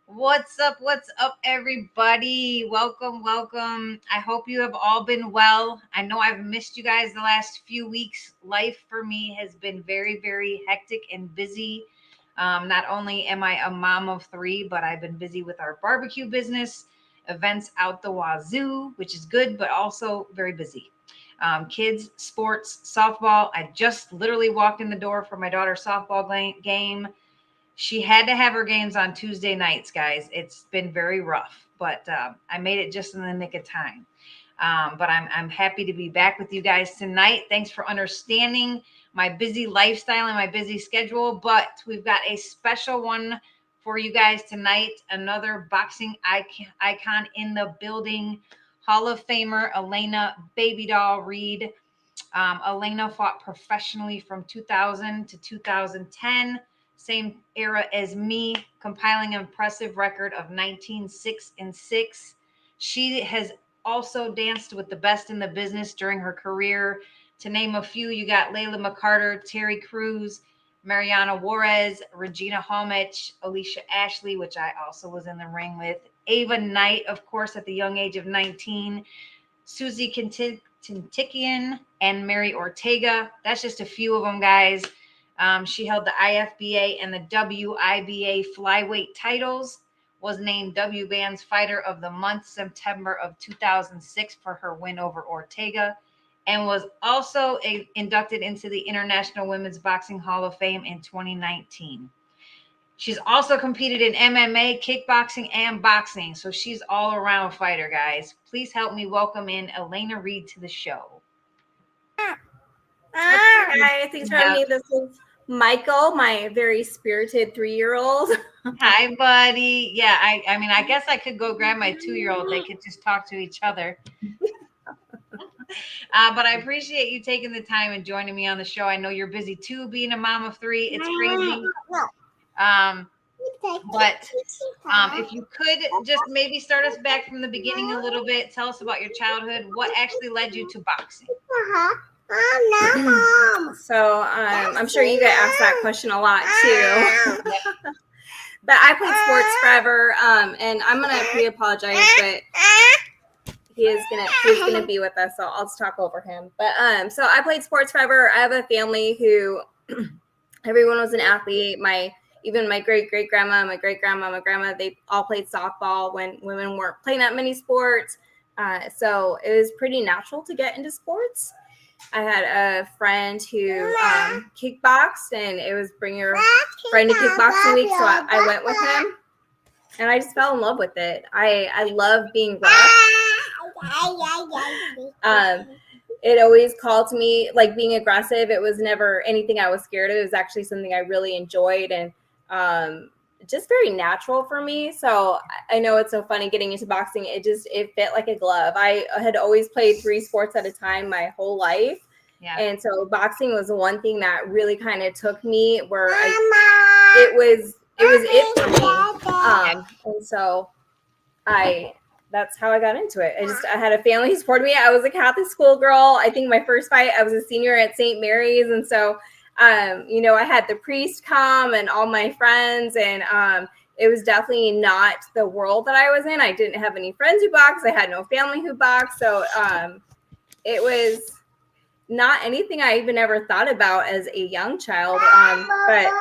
What's up, everybody? Welcome. I hope you have all been well. I know I've missed you guys the last few weeks. Life for me has been very, very hectic and busy. Not only am I a mom of 3, but I've been busy with our barbecue business, events out the wazoo, which is good, but also very busy. Kids, sports, softball. I just literally walked in the door for my daughter's softball game. She had to have her games on Tuesday nights, guys. It's been very rough, but I made it just in the nick of time. But I'm happy to be back with you guys tonight. Thanks for understanding my busy lifestyle and my busy schedule, but we've got a special one for you guys tonight. Another boxing icon in the building, Hall of Famer Elena Baby Doll Reid. Elena fought professionally from 2000 to 2010. Same era as me, compiling an impressive record of 19-6-6. She has also danced with the best in the business during her career. To name a few, you got Layla McCarter, Terry Crews, Mariana Juarez, Regina Homich, Alicia Ashley, which I also was in the ring with, Ava Knight, of course, at the young age of 19, Susie Tintikian, and Mary Ortega. That's just a few of them, guys. She held the IFBA and the WIBA flyweight titles, was named WBAN's Fighter of the Month September of 2006 for her win over Ortega, and was also inducted into the International Women's Boxing Hall of Fame in 2019. She's also competed in MMA, kickboxing, and boxing, so she's all-around fighter, guys. Please help me welcome in Elena Reid to the show. Hi, thanks for having me. This is Michael, my very spirited 3-year-old. Hi, buddy. Yeah, I mean, I guess I could go grab my 2-year-old. They could just talk to each other. But I appreciate you taking the time and joining me on the show. I know you're busy too, being a mom of 3. It's crazy. But if you could just maybe start us back from the beginning a little bit, tell us about your childhood. What actually led you to boxing? So I'm sure you get asked that question a lot too. But I played sports forever, and I'm gonna pre-apologize, but he's gonna be with us, so I'll just talk over him. But so I played sports forever. I have a family who everyone was an athlete. Even my great-great-grandma, my great-grandma, my grandma, they all played softball when women weren't playing that many sports. So it was pretty natural to get into sports. I had a friend who kickboxed, and it was bring your friend to kickboxing week, so I went with him, and I just fell in love with it. I love being rough. It always called to me, like being aggressive. It was never anything I was scared of. It was actually something I really enjoyed, and just very natural for me. So I know it's so funny getting into boxing. It fit like a glove. I had always played 3 sports at a time my whole life. Yeah. And so boxing was the one thing that really kind of took me where it was it for me. And so that's how I got into it. I had a family who supported me. I was a Catholic school girl. I think my first fight, I was a senior at St. Mary's. And so I had the priest come and all my friends, and it was definitely not the world that I was in. I didn't have any friends who boxed. I had no family who boxed. So it was not anything I even ever thought about as a young child. But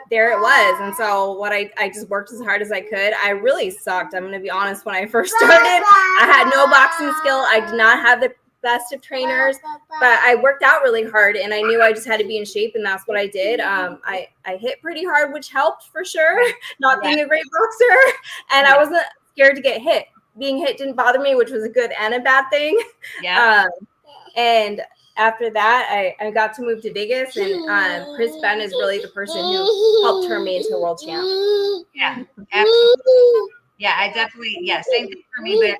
there it was. And so I just worked as hard as I could. I really sucked. I'm going to be honest. When I first started, I had no boxing skill. I did not have the best of trainers, but I worked out really hard, and I knew I just had to be in shape, and that's what I did. I hit pretty hard, which helped for sure, not being a great boxer, and I wasn't scared to get hit. Being hit didn't bother me, which was a good and a bad thing. And after that, I got to move to Vegas, and Chris Ben is really the person who helped turn me into a world champ. Yeah, absolutely. Yeah, I definitely, same thing for me, but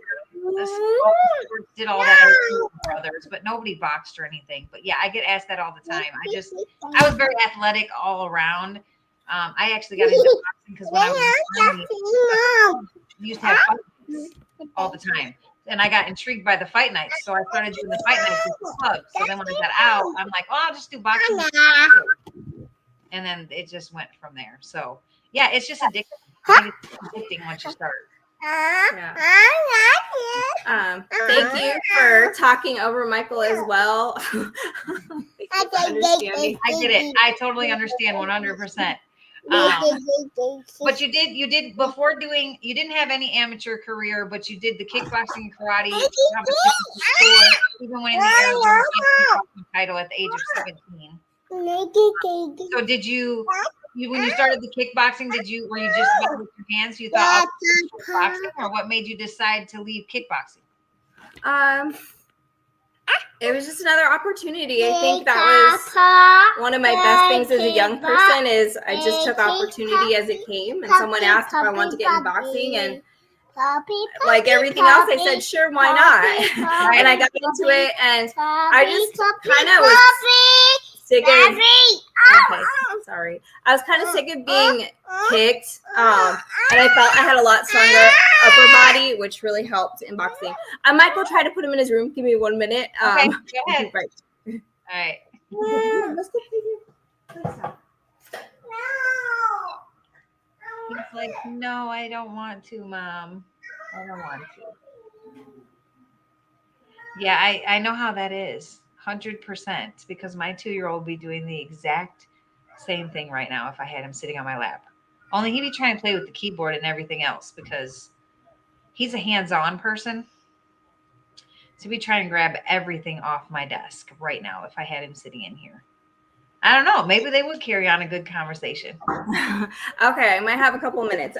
did all that for others, but nobody boxed or anything. But yeah, I get asked that all the time. I was very athletic all around. I actually got into boxing because when I was in the Army, we used to have fights all the time. and I got intrigued by the fight nights. So I started doing the fight nights with the club. So then when I got out, I'm like, oh, I'll just do boxing. And then it just went from there. So yeah, it's just addicting. I think it's addicting once you start. Yeah. Thank you for talking over Michael as well. I get it. I totally understand 100%. But you did before doing, you didn't have any amateur career, but you did the kickboxing and karate competitions before, even winning the Arizona kickboxing title at the age of 17. So did you when you started the kickboxing, were you just about with your hands? You thought boxing, or what made you decide to leave kickboxing? It was just another opportunity. I think that was one of my best things as a young person is I just took opportunity as it came, and someone asked if I wanted to get in boxing, and like everything else, I said, sure, why not? And I got into it, and I just kind of was sick of, okay, sorry. I was kind of sick of being kicked, and I felt I had a lot stronger upper body, which really helped in boxing. I might go try to put him in his room. Give me 1 minute. Okay, go ahead. Right. All right. Let's go play here. He's like, no, I don't want to, Mom. I don't want to. Yeah, I know how that is. 100%, because my 2-year-old would be doing the exact same thing right now if I had him sitting on my lap. Only he'd be trying to play with the keyboard and everything else because he's a hands-on person. So he'd be trying to grab everything off my desk right now if I had him sitting in here. I don't know. Maybe they would carry on a good conversation. Okay, I might have a couple minutes.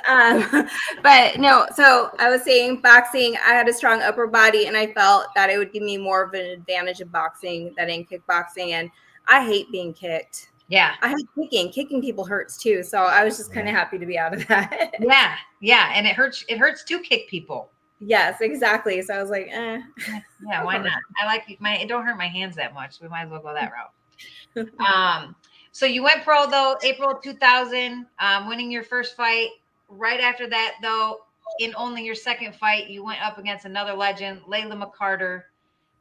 But no, so I was saying boxing, I had a strong upper body, and I felt that it would give me more of an advantage in boxing than in kickboxing. And I hate being kicked. Yeah. I hate kicking. Kicking people hurts too. So I was just kind of happy to be out of that. Yeah. And it hurts to kick people. Yes, exactly. So I was like, Yeah, why not? I like it don't hurt my hands that much. We might as well go that route. So you went pro though, April 2000, winning your first fight. Right after that, though, in only your second fight, you went up against another legend, Layla McCarter.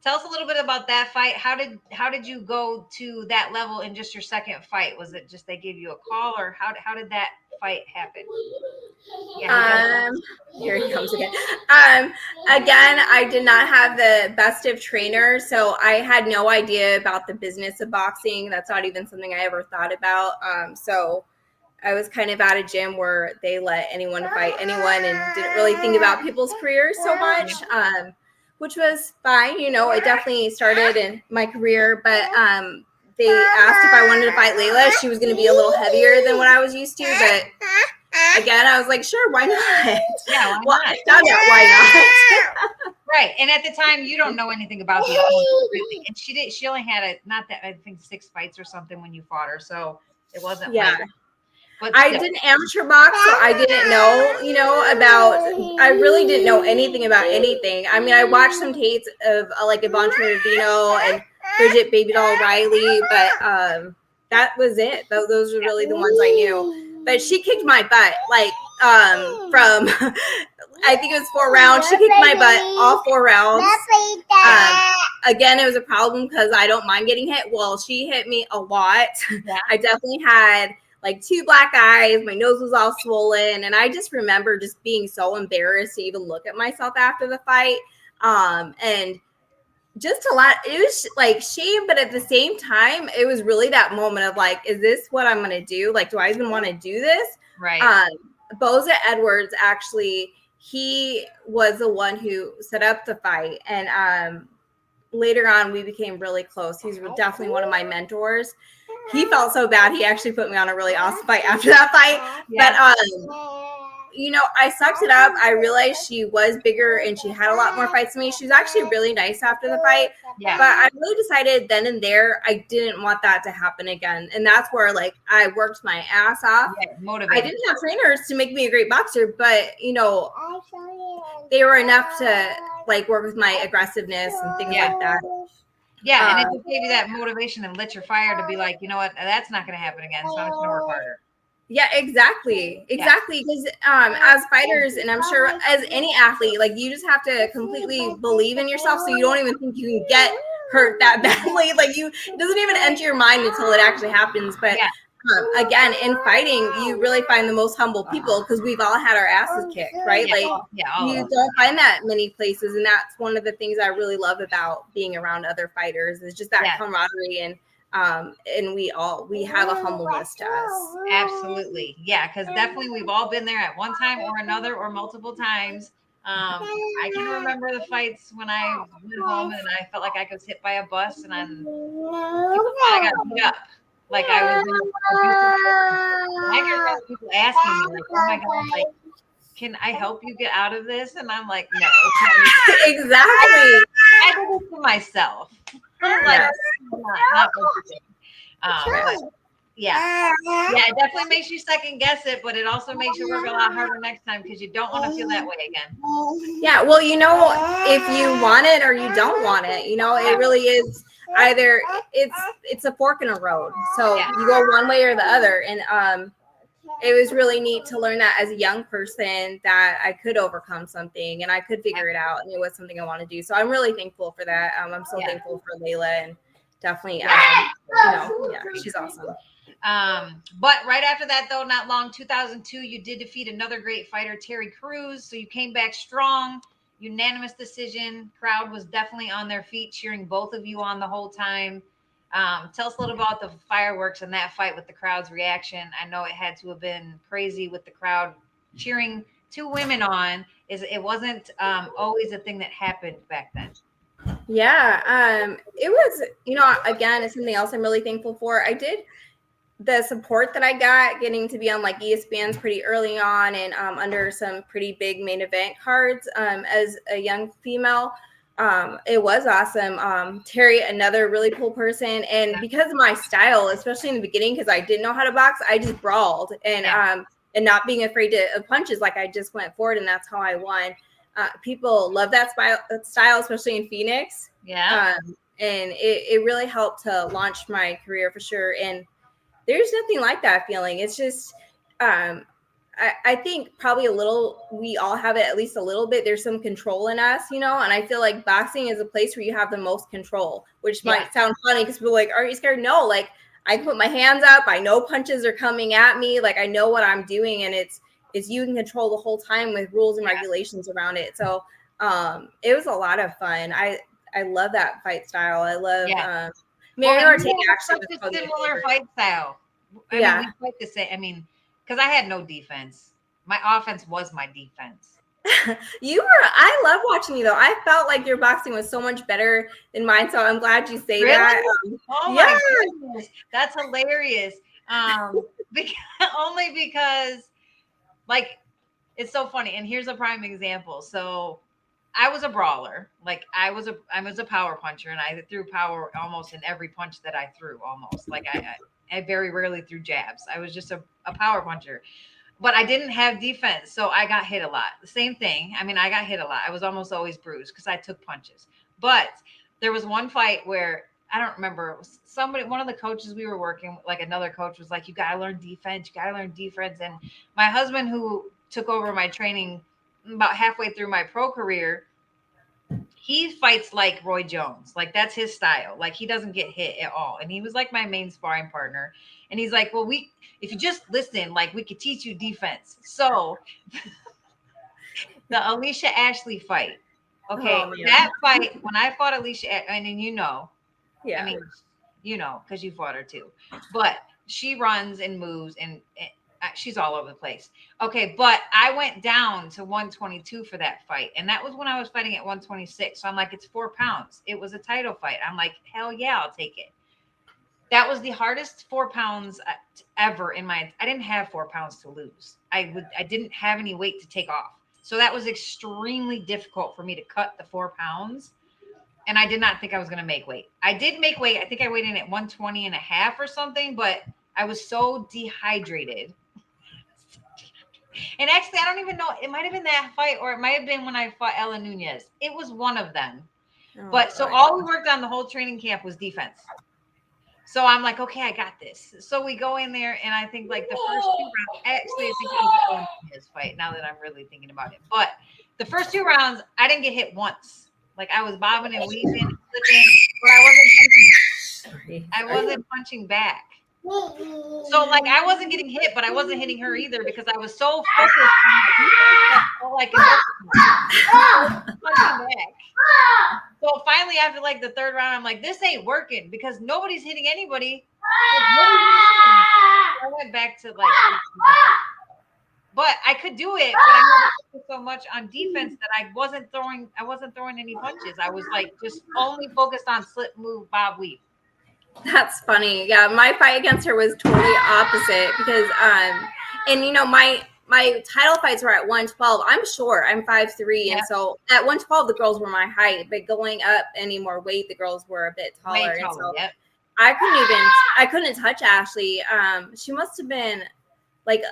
Tell us a little bit about that fight. How did you go to that level in just your second fight? Was it just they gave you a call, or how did that fight happen? Yeah, here he comes again. Again, I did not have the best of trainers, so I had no idea about the business of boxing. That's not even something I ever thought about. So I was kind of at a gym where they let anyone fight anyone and didn't really think about people's careers so much, which was fine. You know, it definitely started in my career, but they asked if I wanted to fight Layla. She was going to be a little heavier than what I was used to, but again, I was like, sure, why not? Yeah, why well, not? I found out why not. Right. And at the time, you don't know anything about the opponent, really. And she only had I think 6 fights or something when you fought her. So it wasn't like. But I didn't amateur box, so I didn't know, I really didn't know anything about anything. I mean, I watched some tapes of like Yvonne Trinavino and Bridget Baby Doll Riley, but that was it. Those were really the ones I knew. But she kicked my butt, like from I think it was 4 rounds. She kicked my butt all 4 rounds. Again, it was a problem because I don't mind getting hit. Well, she hit me a lot. Yeah. I definitely had like 2 black eyes. My nose was all swollen. And I just remember just being so embarrassed to even look at myself after the fight. And just a lot, it was like shame, but at the same time, it was really that moment of like, is this what I'm going to do? Like, do I even want to do this? Right. Boza Edwards, actually, he was the one who set up the fight. And later on, we became really close. He's definitely one of my mentors. He felt so bad. He actually put me on a really awesome fight after that fight. Yeah. But, I sucked it up. I realized she was bigger and she had a lot more fights than me. She was actually really nice after the fight. Yeah. But I really decided then and there, I didn't want that to happen again. And that's where, like, I worked my ass off. Yeah, I didn't have trainers to make me a great boxer, but, they were enough to, like, work with my aggressiveness and things like that. Yeah, and it just gave you that motivation and lit your fire to be like, you know what, that's not going to happen again, so I'm just going to work harder. Yeah, exactly. Exactly. Because as fighters, and I'm sure as any athlete, like you just have to completely believe in yourself so you don't even think you can get hurt that badly. Like it doesn't even enter your mind until it actually happens. But Yeah. again, in fighting, you really find the most humble people because we've all had our asses kicked, right? Yeah. Like Yeah. All you of us. don't find that many places. And that's one of the things I really love about being around other fighters is just that Yeah. camaraderie and we have a humbleness to us. Absolutely. Yeah, because definitely we've all been there at one time or another or multiple times. I can remember the fights when I went home and I felt like I was hit by a bus and then people thought I got beat up. Like I was in an abusive relationship. And I can remember people asking me, like, oh my God, like, can I help you get out of this? And I'm like, no, it's not even. Exactly. I did it to myself. Like, Yes. not everything. But yeah. Yeah, it definitely makes you second guess it, but it also makes you work a lot harder next time because you don't want to feel that way again. Yeah, well, if you want it or you don't want it, it really is either it's a fork in a road. So Yeah. you go one way or the other. And it was really neat to learn that as a young person that I could overcome something and I could figure it out and it was something I want to do. So I'm really thankful for that. I'm so thankful for Layla and definitely, she's awesome. But right after that, though, not long, 2002, you did defeat another great fighter, Terry Crews. So you came back strong, unanimous decision. Crowd was definitely on their feet, cheering both of you on the whole time. Tell us a little about the fireworks and that fight with the crowd's reaction. I know it had to have been crazy with the crowd cheering two women on. It wasn't always a thing that happened back then. Yeah, it was, again, it's something else I'm really thankful for. I did the support that I got getting to be on like ESPN's pretty early on and under some pretty big main event cards as a young female. It was awesome. Terry, another really cool person. And because of my style, especially in the beginning, because I didn't know how to box, I just brawled and not being afraid of punches. Like I just went forward and that's how I won. People love that style, especially in Phoenix. Yeah. And it really helped to launch my career for sure. And there's nothing like that feeling. It's just, I think probably we all have it at least a little bit. There's some control in us, and I feel like boxing is a place where you have the most control, which might sound funny because people are like, are you scared? No, like I can put my hands up. I know punches are coming at me. Like I know what I'm doing and it's you can control the whole time with rules and regulations around it. So it was a lot of fun. I love that fight style. I love, Mary Ortega actually was such a similar fight style. I mean, we fight the same. I mean, because I had no defense. My offense was my defense. I love watching you though. I felt like your boxing was so much better than mine. So I'm glad you say that. Oh my goodness. That's hilarious. Only because like it's so funny. And here's a prime example. So I was a brawler. Like I was a power puncher and I threw power almost in every punch that I threw almost. Like I very rarely threw jabs. I was just a power puncher. But I didn't have defense, so I got hit a lot. The same thing. I mean, I got hit a lot. I was almost always bruised because I took punches. But there was one fight where I don't remember. One of the coaches we were working, like another coach, was like, "You got to learn defense. You got to learn defense." And my husband, who took over my training about halfway through my pro career, he fights like Roy Jones. Like that's his style. Like he doesn't get hit at all. And he was like my main sparring partner. And he's like, well, if you just listen, like we could teach you defense. So the Alicia Ashley fight. Okay. That fight, when I fought Alicia, and then I mean, because you fought her too. But she runs and moves and she's all over the place. Okay, but I went down to 122 for that fight. And that was when I was fighting at 126. So I'm like, it's 4 pounds. It was a title fight. I'm like, hell yeah, I'll take it. That was the hardest 4 pounds ever I didn't have 4 pounds to lose. I didn't have any weight to take off. So that was extremely difficult for me to cut the 4 pounds. And I did not think I was going to make weight. I did make weight. I think I weighed in at 120 and a half or something, but I was so dehydrated. And actually, I don't even know. It might have been that fight, or it might have been when I fought Ella Nunez. It was one of them. But so all we worked on the whole training camp was defense. So I'm like, okay, I got this. So we go in there, and I think like the first two rounds, actually, I think it was Elena's fight. Now that I'm really thinking about it, but the first two rounds, I didn't get hit once. Like I was bobbing and weaving and flipping, but I wasn't punching back. So like I wasn't getting hit, but I wasn't hitting her either because I was so focused on my defense that all I could punching back. So finally, after like the third round, I'm like, this ain't working because nobody's hitting anybody. I went back to like, but I could do it, but I had to focus so much on defense that I wasn't throwing any punches. I was like just only focused on slip, move, bob, weave. That's funny. Yeah, my fight against her was totally opposite because and you know my title fights were at 112. I'm short. I'm 5'3", and so at 112 the girls were my height, but going up any more weight the girls were a bit taller. And so I couldn't touch Ashley. She must have been like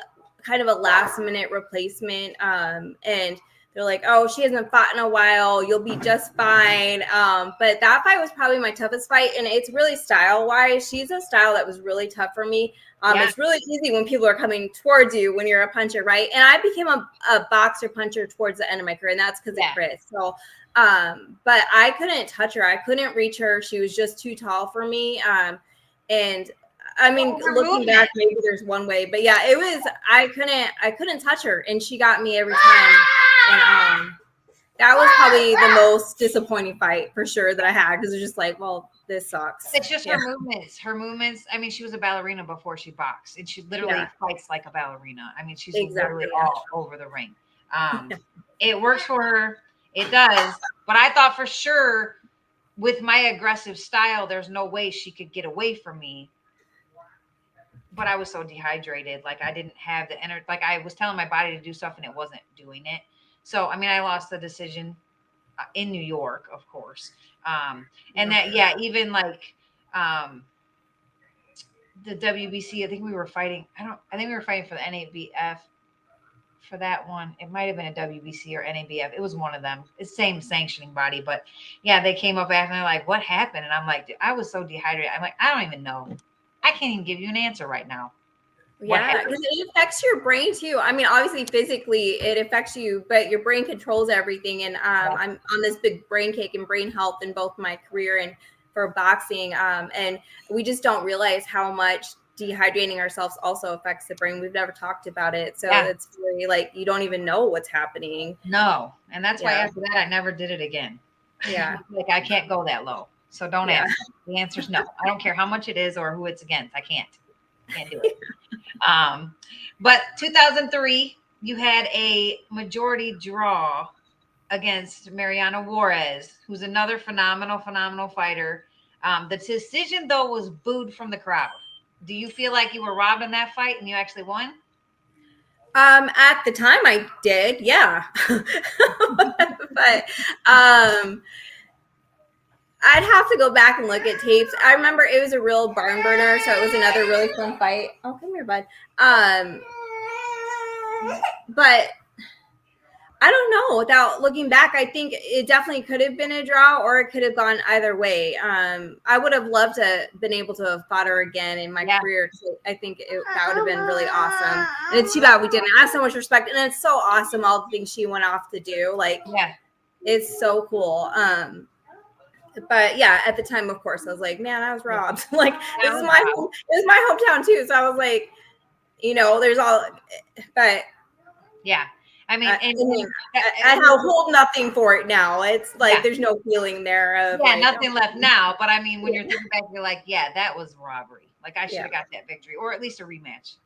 kind of a last minute replacement. And they're like, oh, she hasn't fought in a while. You'll be just fine. But that fight was probably my toughest fight. And it's really style wise. She's a style that was really tough for me. It's really easy when people are coming towards you when you're a puncher, right? And I became a boxer puncher towards the end of my career, and that's because of Chris. So, but I couldn't touch her. I couldn't reach her. She was just too tall for me. And I mean, looking back, maybe there's one way, but yeah, it was, I couldn't touch her, and she got me every time. And that was probably the most disappointing fight for sure that I had, because it was just like, well, this sucks. It's just her movements. Her movements. I mean, she was a ballerina before she boxed, and she literally fights like a ballerina. I mean, she's literally all over the ring. It works for her. It does. But I thought for sure with my aggressive style, there's no way she could get away from me. But I was so dehydrated. Like I didn't have the energy. Like I was telling my body to do stuff and it wasn't doing it. So, I mean, I lost the decision in New York, of course. And that, even like the WBC, I think we were fighting. I think we were fighting for the NABF for that one. It might have been a WBC or NABF. It was one of them. It's the same sanctioning body, but yeah, they came up after and they're like, what happened? And I'm like, I was so dehydrated. I'm like, I don't even know. I can't even give you an answer right now. Yeah, because it affects your brain too. I mean, obviously physically it affects you, but your brain controls everything. And I'm on this big brain cake and brain health in both my career and for boxing. And we just don't realize how much dehydrating ourselves also affects the brain. We've never talked about it. So it's really like, you don't even know what's happening. No. And that's why after that, I never did it again. Yeah. Like I can't go that low. So don't ask. The answer is no. I don't care how much it is or who it's against. I can't do it. But 2003, you had a majority draw against Mariana Juarez, who's another phenomenal fighter. The decision, though, was booed from the crowd. Do you feel like you were robbed in that fight and you actually won? At the time I did, yeah. But I'd have to go back and look at tapes. I remember it was a real barn burner, so it was another really fun fight. Oh, come here, bud. But I don't know. Without looking back, I think it definitely could have been a draw, or it could have gone either way. I would have loved to been able to have fought her again in my career. I think that would have been really awesome. And it's too bad we didn't. I have so much respect, and it's so awesome all the things she went off to do. Like, it's so cool. But yeah, at the time, of course, I was like, man, I was robbed. Like, it was my hometown too. So I was like, there's all, but yeah. I mean, I hold nothing for it now. It's like there's no feeling there. Nothing left now. But I mean, when you're thinking back, you're like, that was robbery. Like I should have got that victory, or at least a rematch.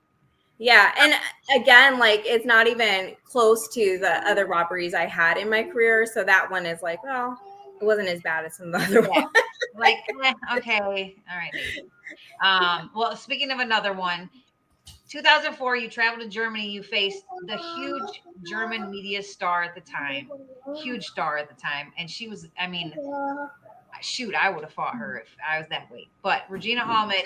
Yeah, and again, like it's not even close to the other robberies I had in my career. So that one is like, well, it wasn't as bad as some of the other ones. Like, okay, all right. Well, speaking of another one. 2004, you traveled to Germany. You faced the huge German media star at the time, and she was, I mean, shoot, I would have fought her if I was that weight. But Regina Hallman,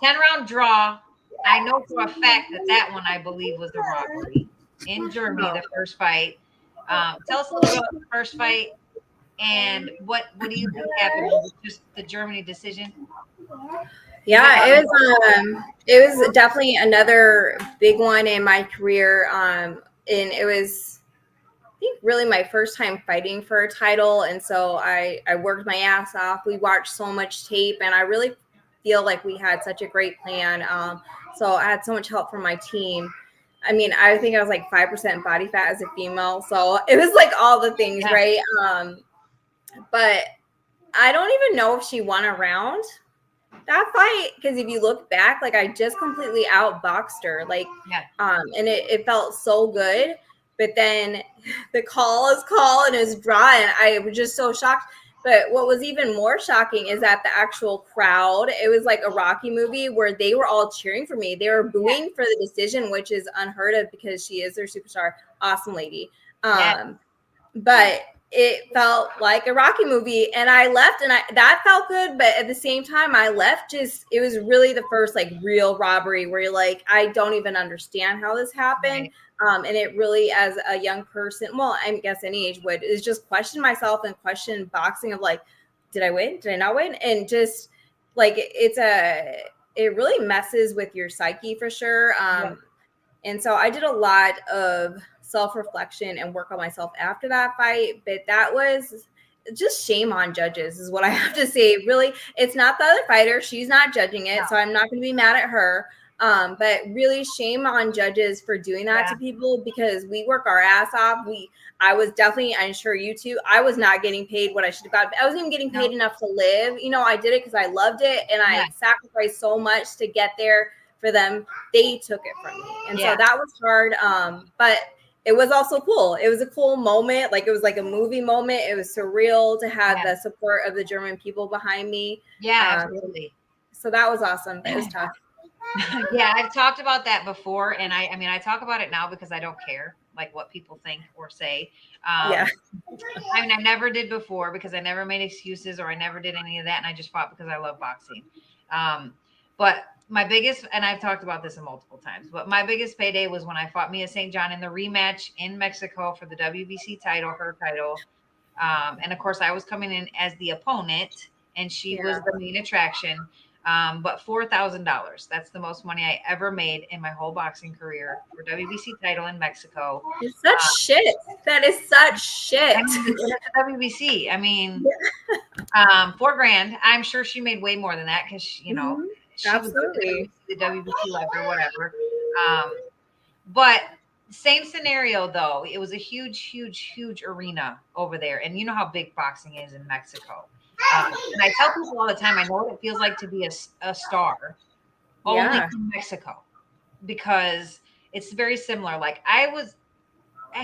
10-round draw. I know for a fact that one, I believe, was the robbery in Germany, the first fight. Tell us a little about the first fight and what do you think happened? Was it just the Germany decision? Yeah, it was definitely another big one in my career. And it was, I think, really my first time fighting for a title, and so I worked my ass off. We watched so much tape, and I really feel like we had such a great plan. So I had so much help from my team. I mean, I think I was like 5% body fat as a female, so it was like all the things, Yeah. right? But I don't even know if she won a round that fight, because if you look back, like I just completely outboxed her, like Yeah. and it felt so good. But then the call is called and it was draw, and I was just so shocked. But what was even more shocking is that the actual crowd, it was like a Rocky movie where they were all cheering for me. They were booing for the decision, which is unheard of because she is their superstar, awesome lady. Yeah. But it felt like a Rocky movie, and I left, and that felt good. But at the same time, I left, just it was really the first like real robbery where you're like, I don't even understand how this happened. Right. And it really, as a young person, well, I guess any age would, is just question myself and question boxing of like, did I win? Did I not win? And just like it really messes with your psyche for sure. Yeah. And so I did a lot of self-reflection and work on myself after that fight. But that was just shame on judges, is what I have to say. Really, it's not the other fighter. She's not judging it. No. So I'm not going to be mad at her. But really shame on judges for doing that to people, because we work our ass off. I was definitely, I'm sure you too, I was not getting paid what I should have got. I wasn't even getting paid enough to live. You know, I did it because I loved it, and I sacrificed so much to get there for them. They took it from me. And so that was hard. But it was also cool. It was a cool moment. Like it was like a movie moment. It was surreal to have the support of the German people behind me. Yeah, absolutely. So that was awesome. It was tough. Yeah, I've talked about that before, and I mean, I talk about it now because I don't care like what people think or say. I mean, I never did before because I never made excuses or I never did any of that, and I just fought because I love boxing. But my biggest, and I've talked about this multiple times, but my biggest payday was when I fought Mia St. John in the rematch in Mexico for the WBC title, her title. And of course, I was coming in as the opponent, and she was the main attraction. But $4,000. That's the most money I ever made in my whole boxing career for WBC title in Mexico. It's such shit. That is such shit. I mean, it's a WBC. I mean, $4,000. I'm sure she made way more than that because you know she absolutely was the WBC life or whatever. But same scenario though. It was a huge, huge, huge arena over there, and you know how big boxing is in Mexico. And I tell people all the time, I know what it feels like to be a star only in Mexico, because it's very similar. Like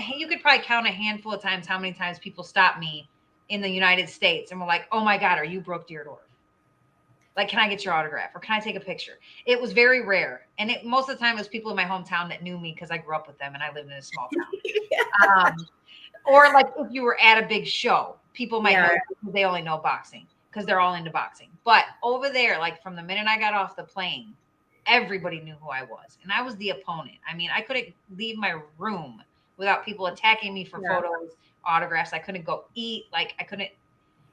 you could probably count a handful of times how many times people stop me in the United States and were like, oh my God, are you Brooke Deardorff? Like, can I get your autograph or can I take a picture? It was very rare. And most of the time it was people in my hometown that knew me because I grew up with them and I lived in a small town. Or like if you were at a big show, people might know because they only know boxing because they're all into boxing. But over there, like from the minute I got off the plane, everybody knew who I was. And I was the opponent. I mean, I couldn't leave my room without people attacking me for photos, autographs. I couldn't go eat. Like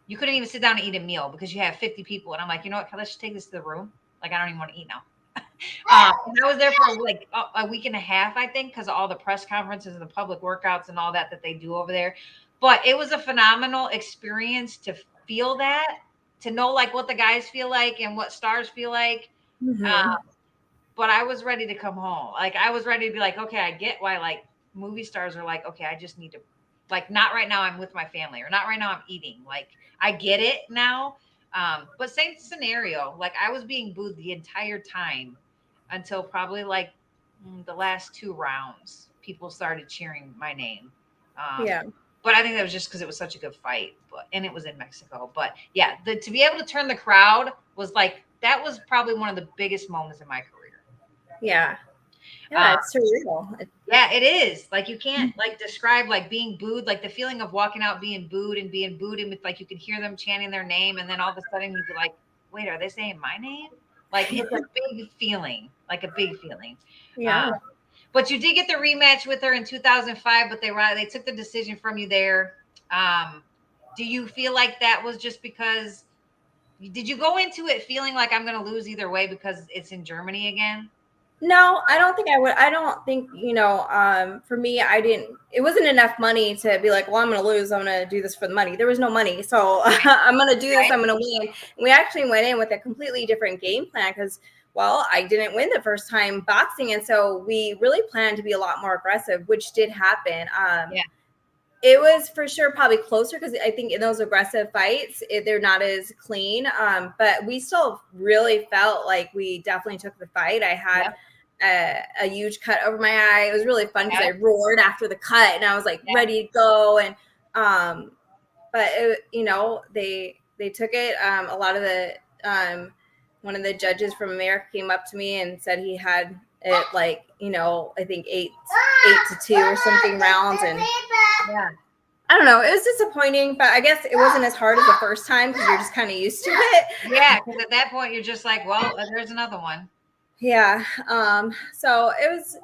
you couldn't even sit down and eat a meal because you have 50 people. And I'm like, you know what? Let's just take this to the room. Like, I don't even want to eat now. And I was there for like a week and a half, I think, because of all the press conferences and the public workouts and all that they do over there. But it was a phenomenal experience to feel that, to know like what the guys feel like and what stars feel like. But I was ready to come home. Like I was ready to be like, okay, I get why like movie stars are like, okay, I just need to, like, not right now I'm with my family, or not right now I'm eating. Like I get it now. But same scenario, like I was being booed the entire time until probably like the last 2 rounds, people started cheering my name. But I think that was just because it was such a good fight, and it was in Mexico. But yeah, to be able to turn the crowd was like, that was probably one of the biggest moments in my career. Yeah, it's surreal. Yeah, it is. Like you can't like describe like being booed, like the feeling of walking out being booed, and with like you could hear them chanting their name, and then all of a sudden you'd be like, wait, are they saying my name? Like it's a big feeling, like a big feeling. But you did get the rematch with her in 2005, but they took the decision from you there. Do you feel like that was just because Did you go into it feeling like I'm going to lose either way because it's in Germany again? No, I don't think I would. I don't think, for me, it wasn't enough money to be like, well, I'm going to lose. I'm going to do this for the money. There was no money. So I'm going to do this. Right? I'm going to win. And we actually went in with a completely different game plan because, well, I didn't win the first time boxing. And so we really planned to be a lot more aggressive, which did happen. Yeah. It was for sure probably closer because I think in those aggressive fights, they're not as clean. But we still really felt like we definitely took the fight. I had Yep. a huge cut over my eye. It was really fun because I Yep. roared after the cut and I was like Yep. ready to go. And but they took it. A lot of the one of the judges from America came up to me and said he had it like I think 8-2 or something rounds. And Yeah. I don't know. It was disappointing, but I guess it wasn't as hard as the first time because you're just kind of used to it. Yeah. Because at that point, you're just like, well, there's another one. Yeah. So it was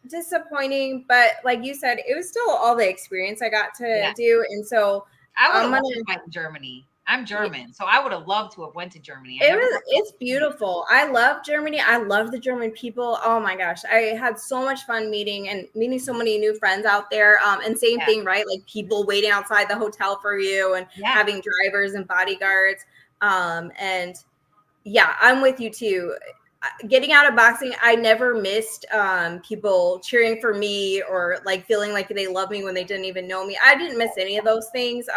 disappointing, but like you said, it was still all the experience I got to do. And so I would I'm have gonna loved to fight in Germany. I'm German, so I would have loved to have went to Germany. it's beautiful. I love Germany. I love the German people. Oh my gosh. I had so much fun meeting so many new friends out there. And same thing, right? Like people waiting outside the hotel for you and having drivers and bodyguards. And yeah, I'm with you too. Getting out of boxing, I never missed people cheering for me or like feeling like they love me when they didn't even know me. I didn't miss any of those things.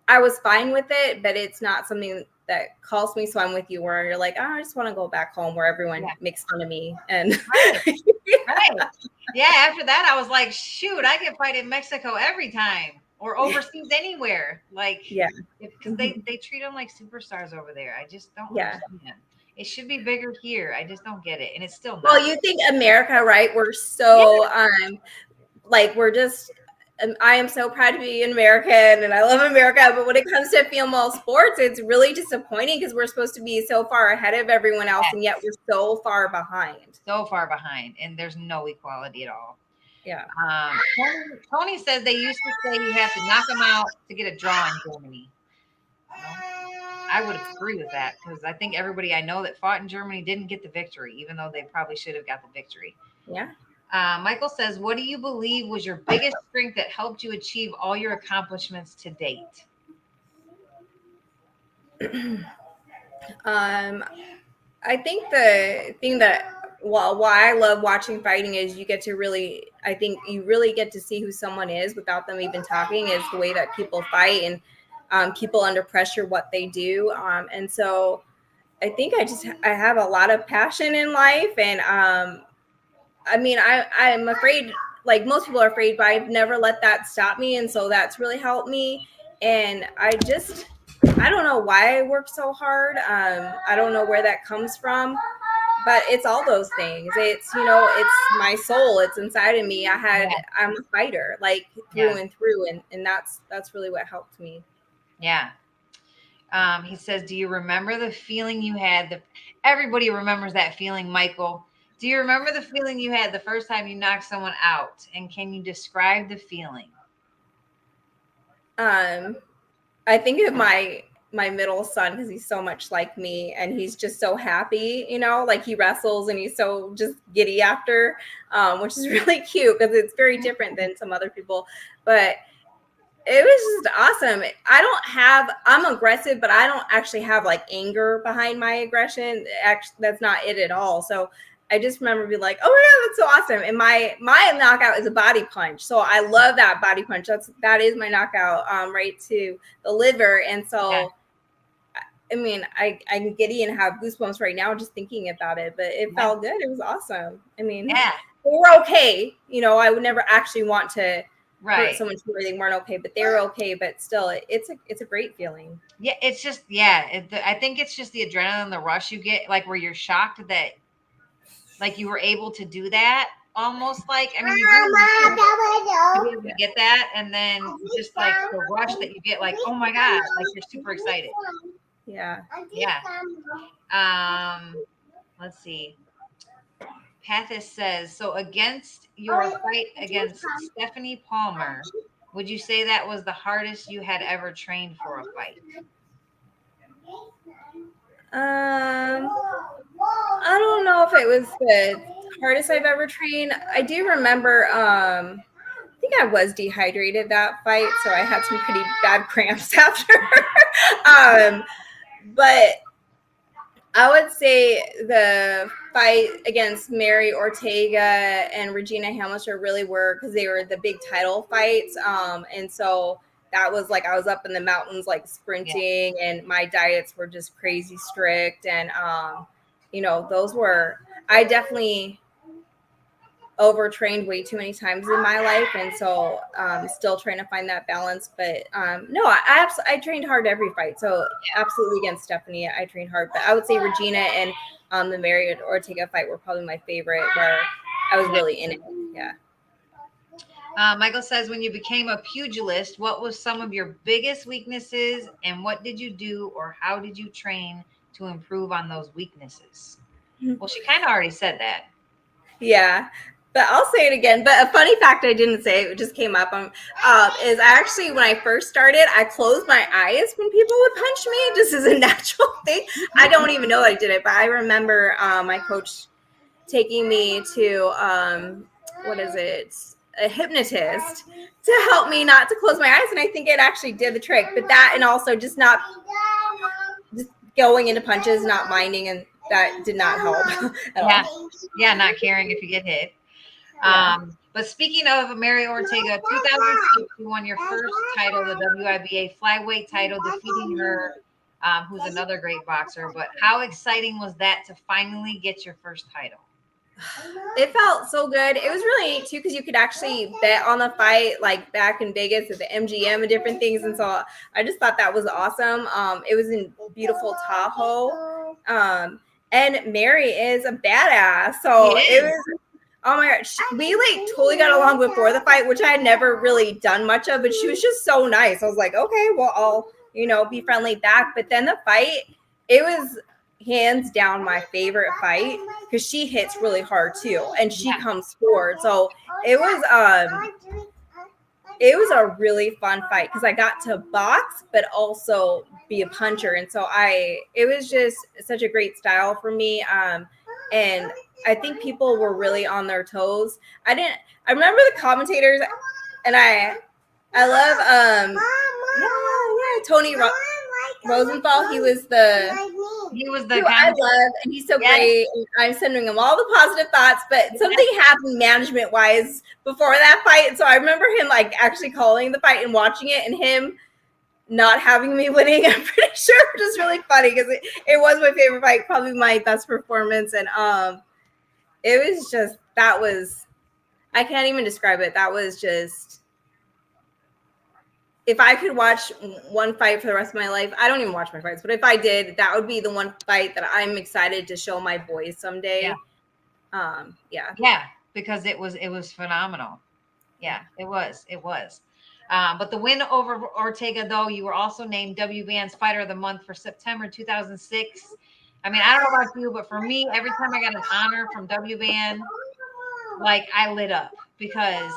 I was fine with it, but it's not something that calls me. So I'm with you where you're like, oh, I just want to go back home where everyone makes fun of me. And right. Yeah. After that, I was like, shoot, I can fight in Mexico every time or overseas anywhere. Like, because they treat them like superstars over there. I just don't understand. It should be bigger here. I just don't get it. And it's still not. Well, you think America, right? We're so like we're just I am so proud to be an American and I love America. But when it comes to female sports, it's really disappointing because we're supposed to be so far ahead of everyone else. And yet we're so far behind. So far behind. And there's no equality at all. Yeah. Tony says they used to say you have to knock them out to get a draw in Germany. I would agree with that because I think everybody I know that fought in Germany didn't get the victory, even though they probably should have got the victory. Yeah. Michael says, what do you believe was your biggest strength that helped you achieve all your accomplishments to date? I think the thing that why I love watching fighting is you get to really, I think you really get to see who someone is without them even talking, is the way that people fight and people under pressure, what they do. And so I think I have a lot of passion in life. And I mean, I'm afraid, like most people are afraid, but I've never let that stop me. And so that's really helped me. And I don't know why I work so hard. I don't know where that comes from, but it's all those things. It's, it's my soul. It's inside of me. I'm a fighter, like through and through. And that's really what helped me. Yeah. He says, do you remember the feeling you had? Everybody remembers that feeling, Michael. Do you remember the feeling you had the first time you knocked someone out? And can you describe the feeling? I think of my middle son because he's so much like me and he's just so happy, like he wrestles and he's so just giddy after, which is really cute because it's very different than some other people. But it was just awesome. I'm aggressive, but I don't actually have like anger behind my aggression. Actually, that's not it at all. So I just remember being like, oh my God, that's so awesome. And my knockout is a body punch. So I love that body punch. That is my knockout, right to the liver. And so, I mean, I'm giddy and have goosebumps right now just thinking about it, but it felt good. It was awesome. I mean, they were okay. I would never actually want to hurt someone where they weren't okay, but they were okay. But still, it's a great feeling. Yeah, it's just, I think it's just the adrenaline, the rush you get, like where you're shocked that like you were able to do that, almost like, I mean, you really get that, and then just like the rush that you get, like, oh my God, like you're super excited. Yeah. Let's see. Pathis says, so against your fight against Stephanie Palmer, would you say that was the hardest you had ever trained for a fight? I don't know if it was the hardest I've ever trained. I do remember I think I was dehydrated that fight, so I had some pretty bad cramps after. um but I would say the fight against Mary Ortega and Regina Hamilton really were, because they were the big title fights. And so that was like, I was up in the mountains, like Yeah. sprinting, and my diets were just crazy strict. And, those were, I definitely overtrained way too many times in my life, and so still trying to find that balance. But no, I trained hard every fight, so absolutely against Stephanie I trained hard. But I would say Regina and the Mary Ortega fight were probably my favorite, where I was really in it. Yeah. Michael says, when you became a pugilist, what was some of your biggest weaknesses, and what did you do or how did you train to improve on those weaknesses? Well, she kind of already said that. Yeah, but I'll say it again. But a funny fact I didn't say, it just came up is actually when I first started, I closed my eyes when people would punch me, just as a natural thing. I don't even know I did it, but I remember my coach taking me to what is it? A hypnotist to help me not to close my eyes, and I think it actually did the trick. But that, and also just not just going into punches, not minding, and that did not help at Yeah. all. Yeah, not caring if you get hit. Yeah. But speaking of Mary Ortega, 2006, you won your first title, the WIBA flyweight title, defeating her, who's another great boxer. But how exciting was that to finally get your first title? It felt so good. It was really neat too, because you could actually bet on the fight, like back in Vegas at the MGM and different things. And so I just thought that was awesome. It was in beautiful Tahoe. And Mary is a badass. He So it is. was, oh my gosh, we like totally got along before the fight, which I had never really done much of, but she was just so nice. I was like, okay, well, I'll, be friendly back. But then the fight, it was hands down my favorite fight, because she hits really hard too, and she Yeah. comes forward. So it was a really fun fight, because I got to box but also be a puncher, and so it was just such a great style for me. And I think people were really on their toes. I remember the commentators, and I love Tony Rosenthal. He was the who I comment. love, and he's so Yes. great. And I'm sending him all the positive thoughts, but something happened management wise before that fight. And so I remember him like actually calling the fight and watching it, and him not having me winning. I'm pretty sure, which is really funny, because it was my favorite fight, probably my best performance. And it was just, I can't even describe it. That was just, if I could watch one fight for the rest of my life, I don't even watch my fights, but if I did, that would be the one fight that I'm excited to show my boys someday. Yeah. Yeah, because it was phenomenal. Yeah, it was. But the win over Ortega, though, you were also named WBAN's Fighter of the Month for September 2006. I mean, I don't know about you, but for me, every time I got an honor from WBAN, like I lit up, because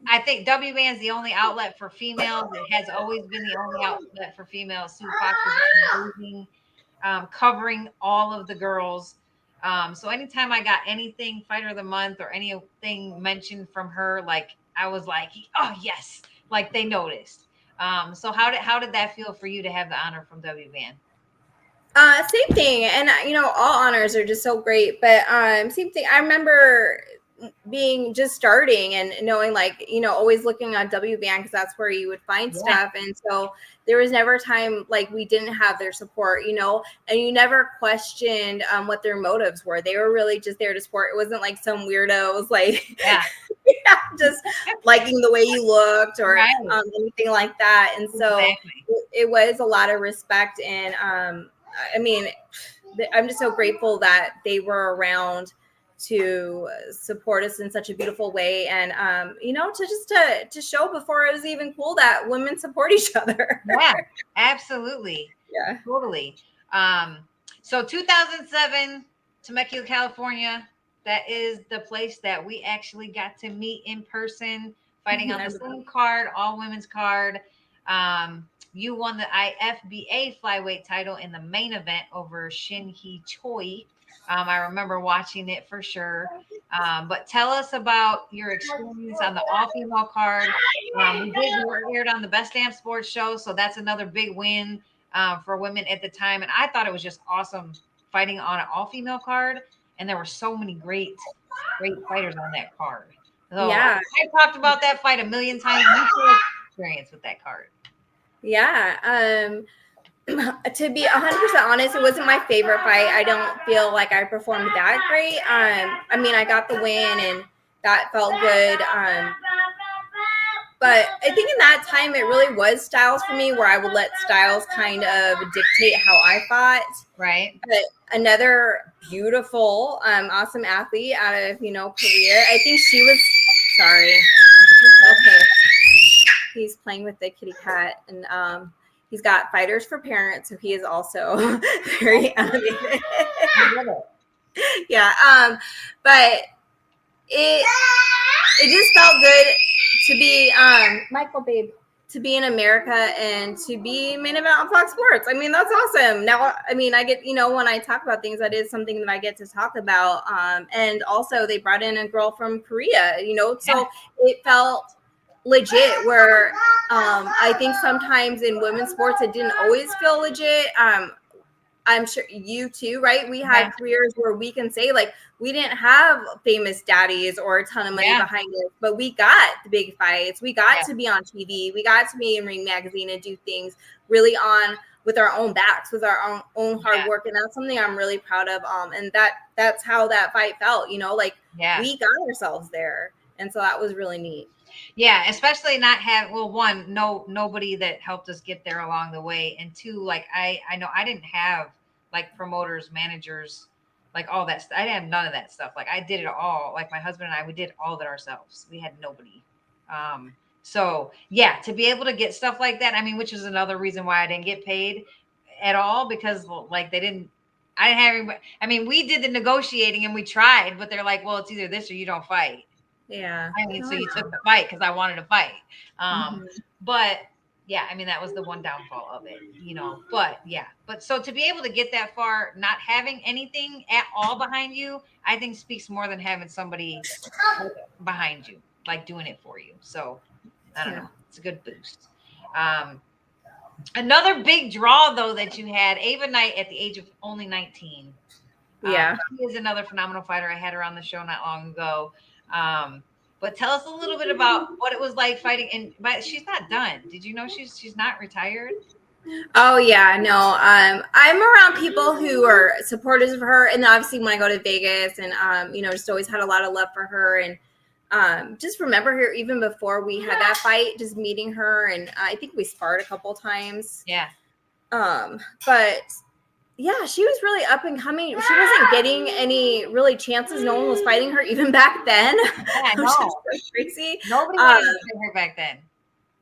I think WBAN is the only outlet for females. It has always been the only outlet for females. Sue Fox is amazing, covering all of the girls. So anytime I got anything Fighter of the Month or anything mentioned from her, like I was like, oh yes, like they noticed. So how did that feel for you to have the honor from WBAN? Same thing. And all honors are just so great. But same thing. I remember being just starting and knowing, like, always looking on WBAN, because that's where you would find Yeah, stuff. And so there was never a time like we didn't have their support, and you never questioned what their motives were. They were really just there to support. It wasn't like some weirdos like yeah, just liking the way you looked, or right, anything like that. And so exactly. it was a lot of respect. And I mean, I'm just so grateful that they were around to support us in such a beautiful way, and to show before it was even cool that women support each other. Yeah, absolutely, Yeah. totally. Um, so 2007, Temecula, California. That is the place that we actually got to meet in person, fighting on the same card, all women's card. Um, You won the IFBA flyweight title in the main event over Shin Hee Choi. I remember watching it for sure. But tell us about your experience on the all female card. We did, you were aired on the Best Damn Sports show, so that's another big win for women at the time. And I thought it was just awesome fighting on an all female card. And there were so many great fighters on that card. So Yeah. I talked about that fight a million times. You feel experience with that card. Yeah. To be 100% honest, it wasn't my favorite fight. I don't feel like I performed that great. I mean, I got the win and that felt good. But I think in that time, it really was styles for me where I would let styles kind of dictate how I fought. Right. But another beautiful, awesome athlete out of, Korea. I think she was, sorry. Okay. He's playing with the kitty cat and, he's got Fighters for Parents, so he is also very animated. Yeah, but it just felt good to be Michael, babe, to be in America and to be main event on Fox Sports. I mean, that's awesome. Now, I mean, I get, when I talk about things, that is something that I get to talk about. And also, they brought in a girl from Korea, so it felt legit, where I think sometimes in women's sports it didn't always feel legit. I'm sure you too, right? We had careers where we can say, like, we didn't have famous daddies or a ton of money behind us, but we got the big fights. We got to be on TV. We got to be in Ring Magazine and do things really on with our own backs, with our own hard work. And that's something I'm really proud of. And that's how that fight felt, we got ourselves there. And so that was really neat. Yeah, especially not have, well, one, nobody that helped us get there along the way, and two, like I know I didn't have like promoters, managers, like all that stuff. I didn't have none of that stuff. Like I did it all. Like my husband and I, we did all of it ourselves. We had nobody. So yeah, to be able to get stuff like that, I mean, which is another reason why I didn't get paid at all, because like I didn't have anybody. I mean, we did the negotiating and we tried, but they're like, well, it's either this or you don't fight. Yeah. I mean, so you took the fight because I wanted to fight. But yeah, I mean, that was the one downfall of it, but yeah. But so to be able to get that far, not having anything at all behind you, I think speaks more than having somebody behind you, like doing it for you. So I don't know. It's a good boost. Another big draw, though, that you had, Ava Knight, at the age of only 19. She is another phenomenal fighter. I had her on the show not long ago. But tell us a little bit about what it was like fighting. But she's not done. Did you know she's not retired? Oh yeah, no. I'm around people who are supporters of her, and obviously when I go to Vegas, and just always had a lot of love for her, and just remember her even before we had that fight, just meeting her, and I think we sparred a couple times. Yeah. But yeah, she was really up and coming. She wasn't getting any really chances. No one was fighting her even back then. Yeah, no. So crazy. Nobody wanted to fight her back then.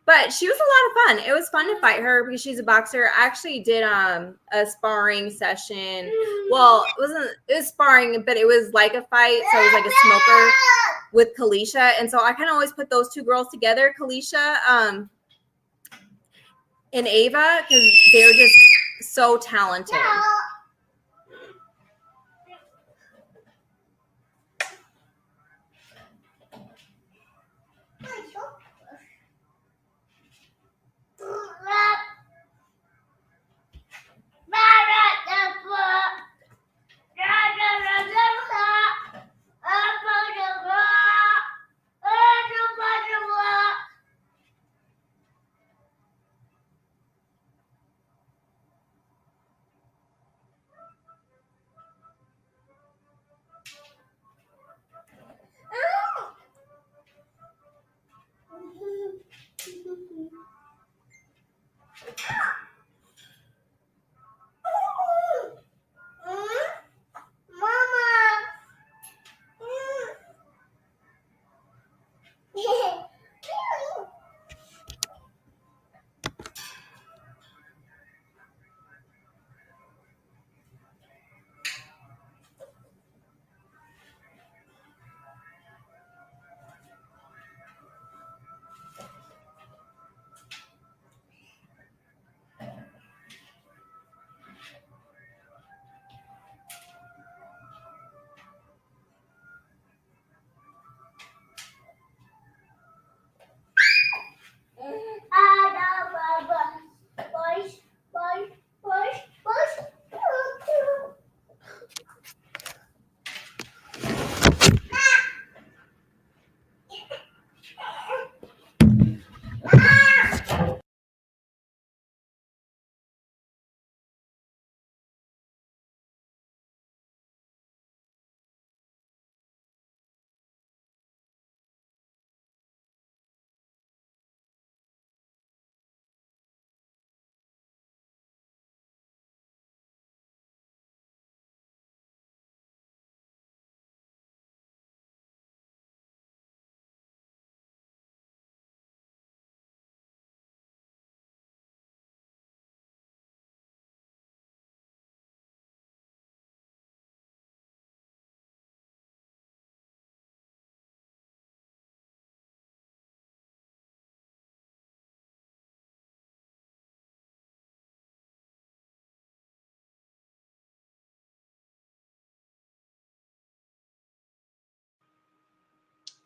But she was a lot of fun. It was fun to fight her because she's a boxer. I actually did a sparring session. Well, it was sparring, but it was like a fight. So it was like a smoker with Kalisha. And so I kind of always put those two girls together, Kalisha and Ava, because they're just so talented.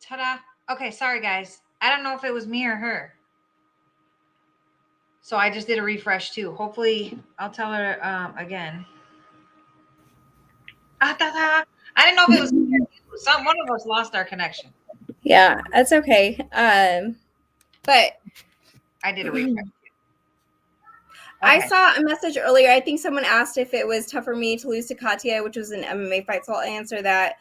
Ta-da. Okay, sorry guys. I don't know if it was me or her. So I just did a refresh too. Hopefully, I'll tell her again. Ah, ta-da. I didn't know if it was me or you. One of us lost our connection. Yeah, that's okay. But I did a refresh. I Okay. saw a message earlier. I think someone asked if it was tough for me to lose to Katya, which was an MMA fight. So I'll answer that.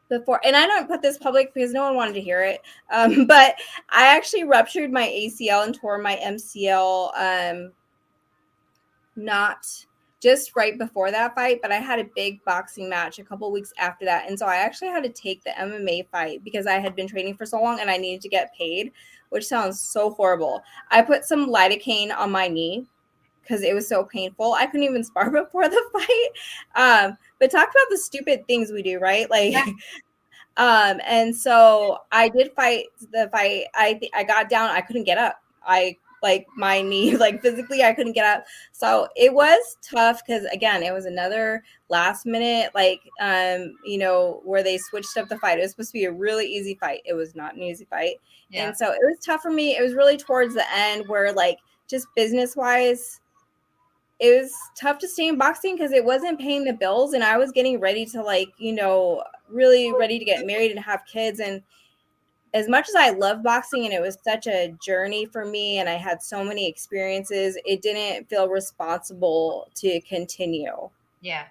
Before, and I don't put this public because no one wanted to hear it. But I actually ruptured my ACL and tore my MCL. Not just right before that fight, but I had a big boxing match a couple weeks after that. And so I actually had to take the MMA fight because I had been training for so long and I needed to get paid, which sounds so horrible. I put some lidocaine on my knee because it was so painful. I couldn't even spar before the fight. But talk about the stupid things we do, right? Like, yeah. And so I did fight the fight. I got down. I couldn't get up. Like my knee, like physically, I couldn't get up. So it was tough because again, it was another last minute, like, where they switched up the fight. It was supposed to be a really easy fight. It was not an easy fight. Yeah. And so it was tough for me. It was really towards the end where, like, just business wise, it was tough to stay in boxing because it wasn't paying the bills. And I was getting ready to, like, really ready to get married and have kids. And as much as I love boxing and it was such a journey for me and I had so many experiences, it didn't feel responsible to continue. Yeah.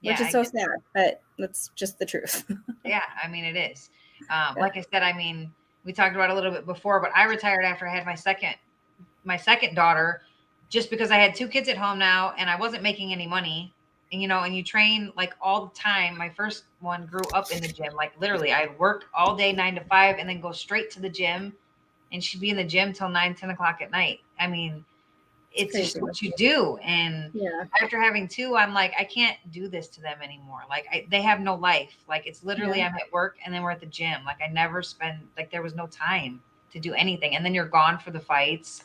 Which is so sad, but that's just the truth. Yeah, I mean, it is. Like I said, I mean, we talked about it a little bit before, but I retired after I had my second daughter just because I had 2 kids at home now and I wasn't making any money. And, and you train like all the time. My first one grew up in the gym. Like literally I'd work all day 9 to 5 and then go straight to the gym, and she'd be in the gym till 9, 10 o'clock at night. I mean, it's just what you do. And after having 2, I'm like, I can't do this to them anymore. Like they have no life. Like it's literally I'm at work and then we're at the gym. Like I never spend, like there was no time to do anything. And then you're gone for the fights.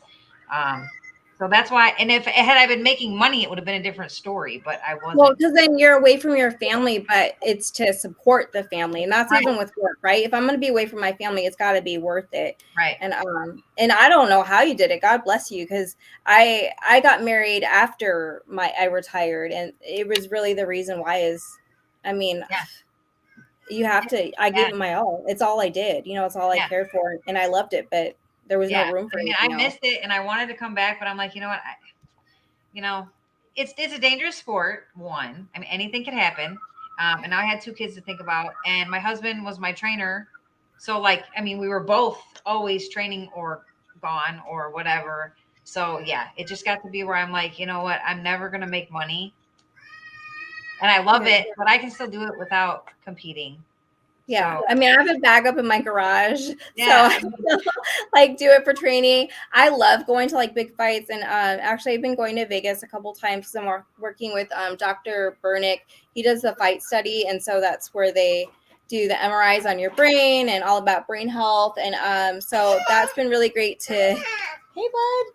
So that's why, and if had I been making money, it would have been a different story, but I wasn't. Well, because then you're away from your family, but it's to support the family. And that's even with work, right? If I'm going to be away from my family, it's got to be worth it. Right. And I don't know how you did it. God bless you. Because I got married after I retired. And it was really the reason why you have to, I gave it my all. It's all I did. It's all I cared for. And I loved it, but there was no room for it. I missed it and I wanted to come back, but I'm like, you know what? It's a dangerous sport. One, I mean, anything can happen. And now I had 2 kids to think about, and my husband was my trainer. So like, I mean, we were both always training or gone or whatever. So yeah, it just got to be where I'm like, you know what? I'm never going to make money. And I love it, but I can still do it without competing. Yeah. So, I mean, I have a bag up in my garage. So I like do it for training. I love going to like big fights. And actually I've been going to Vegas a couple times because I'm working with Dr. Bernick. He does the fight study. And so that's where they do the MRIs on your brain and all about brain health. And so that's been really great to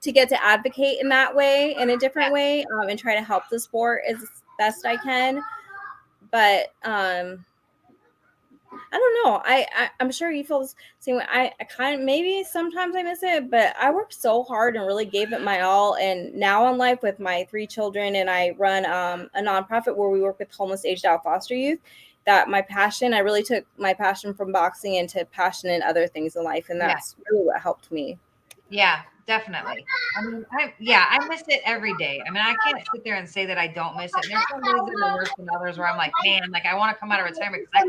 get to advocate in that way, in a different way, and try to help the sport as best I can. But I don't know. I'm sure you feel the same way. I kind of, maybe sometimes I miss it, but I worked so hard and really gave it my all. And now in life with my 3 children, and I run a nonprofit where we work with homeless aged out foster youth, that I really took my passion from boxing into passion in other things in life. And that's really what helped me. Yeah, definitely. I mean, I miss it every day. I mean, I can't sit there and say that I don't miss it. And there's some days that are worse than others where I'm like, man, like I want to come out of retirement because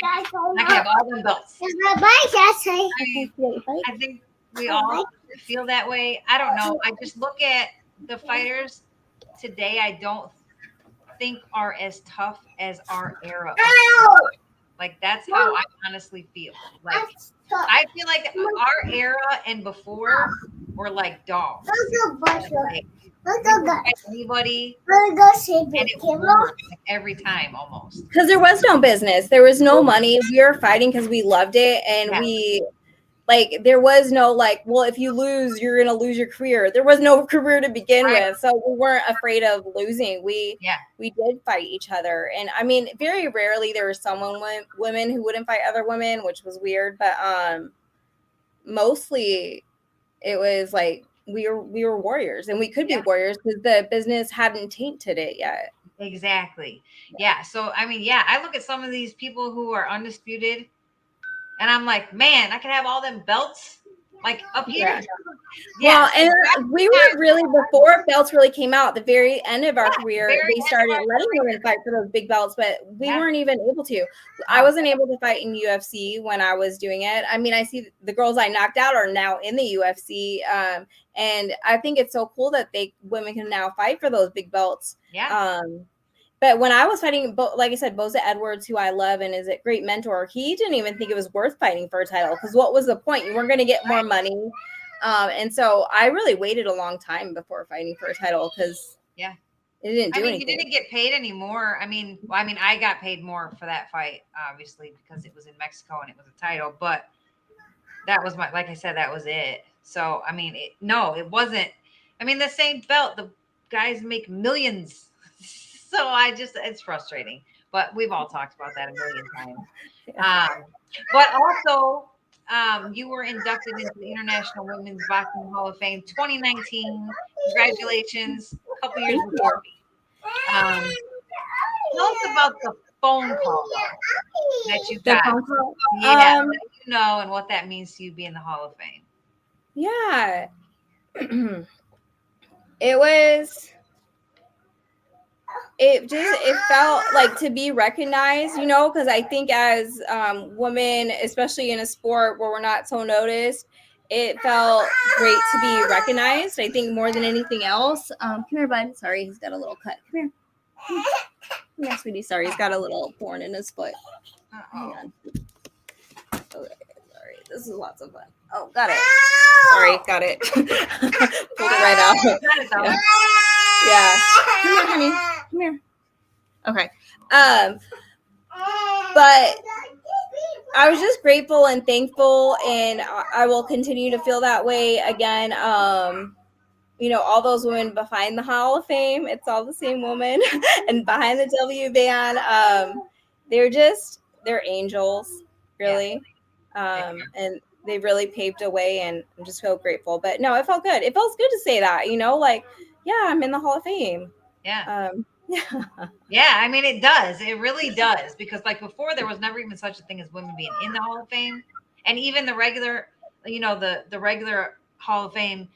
I can have all them belts. I think we all feel that way. I don't know. I just look at the fighters today. I don't think are as tough as our era. Like that's how I honestly feel. Like I feel like our era and before were like dogs. Like, anybody and it worked, like, every time almost. Because there was no business, there was no money. We were fighting because we loved it, and like there was no like, well, if you lose, you're gonna lose your career. There was no career to begin Right. with, so we weren't afraid of losing. Yeah. We did fight each other, and I mean, very rarely there were women who wouldn't fight other women, which was weird, but mostly it was like we were warriors, and we could be Yeah. warriors because the business hadn't tainted it yet. Exactly. Yeah. So I mean, yeah, I look at some of these people who are undisputed, and I'm like, man, I could have all them belts like up here. Yeah. Yeah. Well, So and that's we the were time. really, before belts really came out, the very end of our Yeah, career, very they end of started our letting women career. fight for those big belts, but we Yeah. weren't even able to. I No. wasn't able to fight in UFC when I was doing it. I mean, I see the girls I knocked out are now in the UFC, and I think it's so cool that women can now fight for those big belts. Yeah. But when I was fighting, like I said, Boza Edwards, who I love and is a great mentor, he didn't even think it was worth fighting for a title because what was the point? You weren't going to get more Right. money. And so I really waited a long time before fighting for a title because Yeah. it didn't I do mean, he anything. didn't get paid anymore. I mean, I got paid more for that fight, obviously, because it was in Mexico and it was a title. But that was like I said, that was it. So, I mean, no, it wasn't. I mean, the same belt, the guys make millions. So it's frustrating. But we've all talked about that a million times. Yeah. But also, you were inducted into the International Women's Boxing Hall of Fame 2019. Congratulations, a couple years Thank before me. Um, Tell us about the phone call though that you The got. phone call. Yeah, that you know, and what that means to you being in the Hall of Fame. Yeah. it was it felt like to be recognized, because I think as women, especially in a sport where we're not so noticed, it felt great to be recognized. I think more than anything else. Come here, bud. Sorry, he's got a little cut. Come here. Come here, sweetie. Sorry, he's got a little thorn in his foot. Hang on. Okay, sorry. This is lots of fun. Oh, got it. Sorry, got it. Pulled it right out. Yeah. Yeah. Come here, honey. Come here. Okay. But I was just grateful and thankful, and I will continue to feel that way again. All those women behind the Hall of Fame, it's all the same woman, and behind the W band, they're angels, really. And they really paved a way, and I'm just so grateful. But no, it felt good. It feels good to say that, like, yeah, I'm in the Hall of Fame. Yeah. Yeah. Yeah, I mean it does. It really does. Because like before there was never even such a thing as women being in the Hall of Fame. And even the regular, the regular Hall of Fame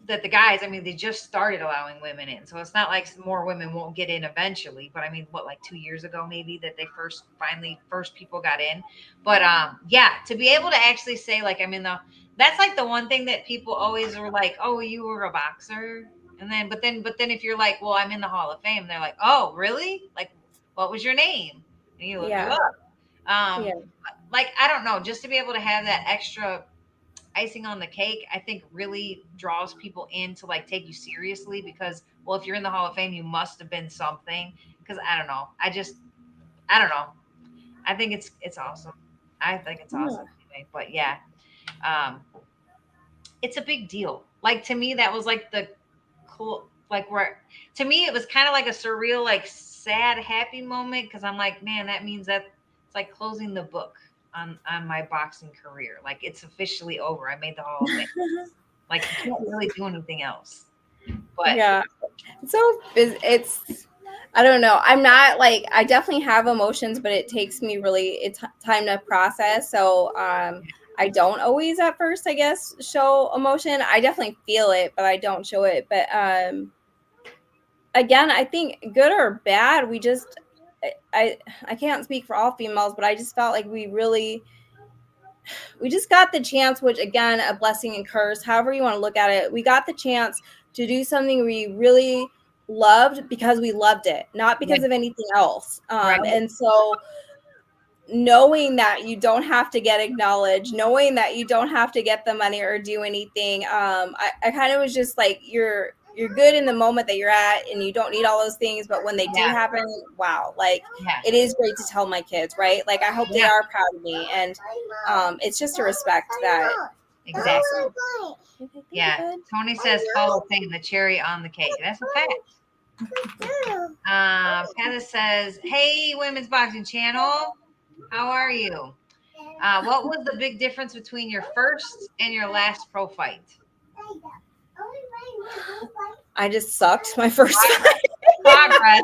that the guys, I mean, they just started allowing women in. So it's not like more women won't get in eventually. But I mean, what, like 2 years ago maybe that they first people got in. But yeah, to be able to actually say like I'm in the that's like the one thing that people always were like, oh, you were a boxer. And then if you're like, well, I'm in the Hall of Fame, they're like, oh, really? Like, what was your name? And you look you Yeah. up. Yeah. Like, I don't know, just to be able to have that extra icing on the cake, I think really draws people in to like take you seriously because, well, if you're in the Hall of Fame, you must have been something. Because I don't know, I don't know. I think it's awesome. I think it's awesome anyway. But yeah, um, it's a big deal. Like to me, that was like the cool, like where to me it was kind of like a surreal, like sad, happy moment because I'm like, man, that means that it's like closing the book on my boxing career. Like it's officially over. I made the Hall of Fame. Like you can't really do anything else. But Yeah. So it's I don't know. I'm not like I definitely have emotions, but it takes me really it's time to process. So I don't always at first, I guess, show emotion. I definitely feel it, but I don't show it. But again, I think good or bad, I can't speak for all females, but I just felt like we just got the chance, which again, a blessing and curse, however you want to look at it. We got the chance to do something we really loved because we loved it, not because of anything else. right. And so knowing that you don't have to get acknowledged, knowing that you don't have to get the money or do anything, I kind of was just like, you're good in the moment that you're at, and you don't need all those things. But when they do Yeah. happen, wow, like Yeah. it is great to tell my kids, right? Like I hope they Yeah. are proud of me, and it's just a respect that is Exactly. awesome. Okay, thank you, Yeah. bud. Tony says Hall of Fame, the cherry on the cake. That's a fact. Petta says, "Hey, Women's Boxing Channel, how are you? What was the big difference between your first and your last pro fight?" I just sucked my first Progress. fight. Progress.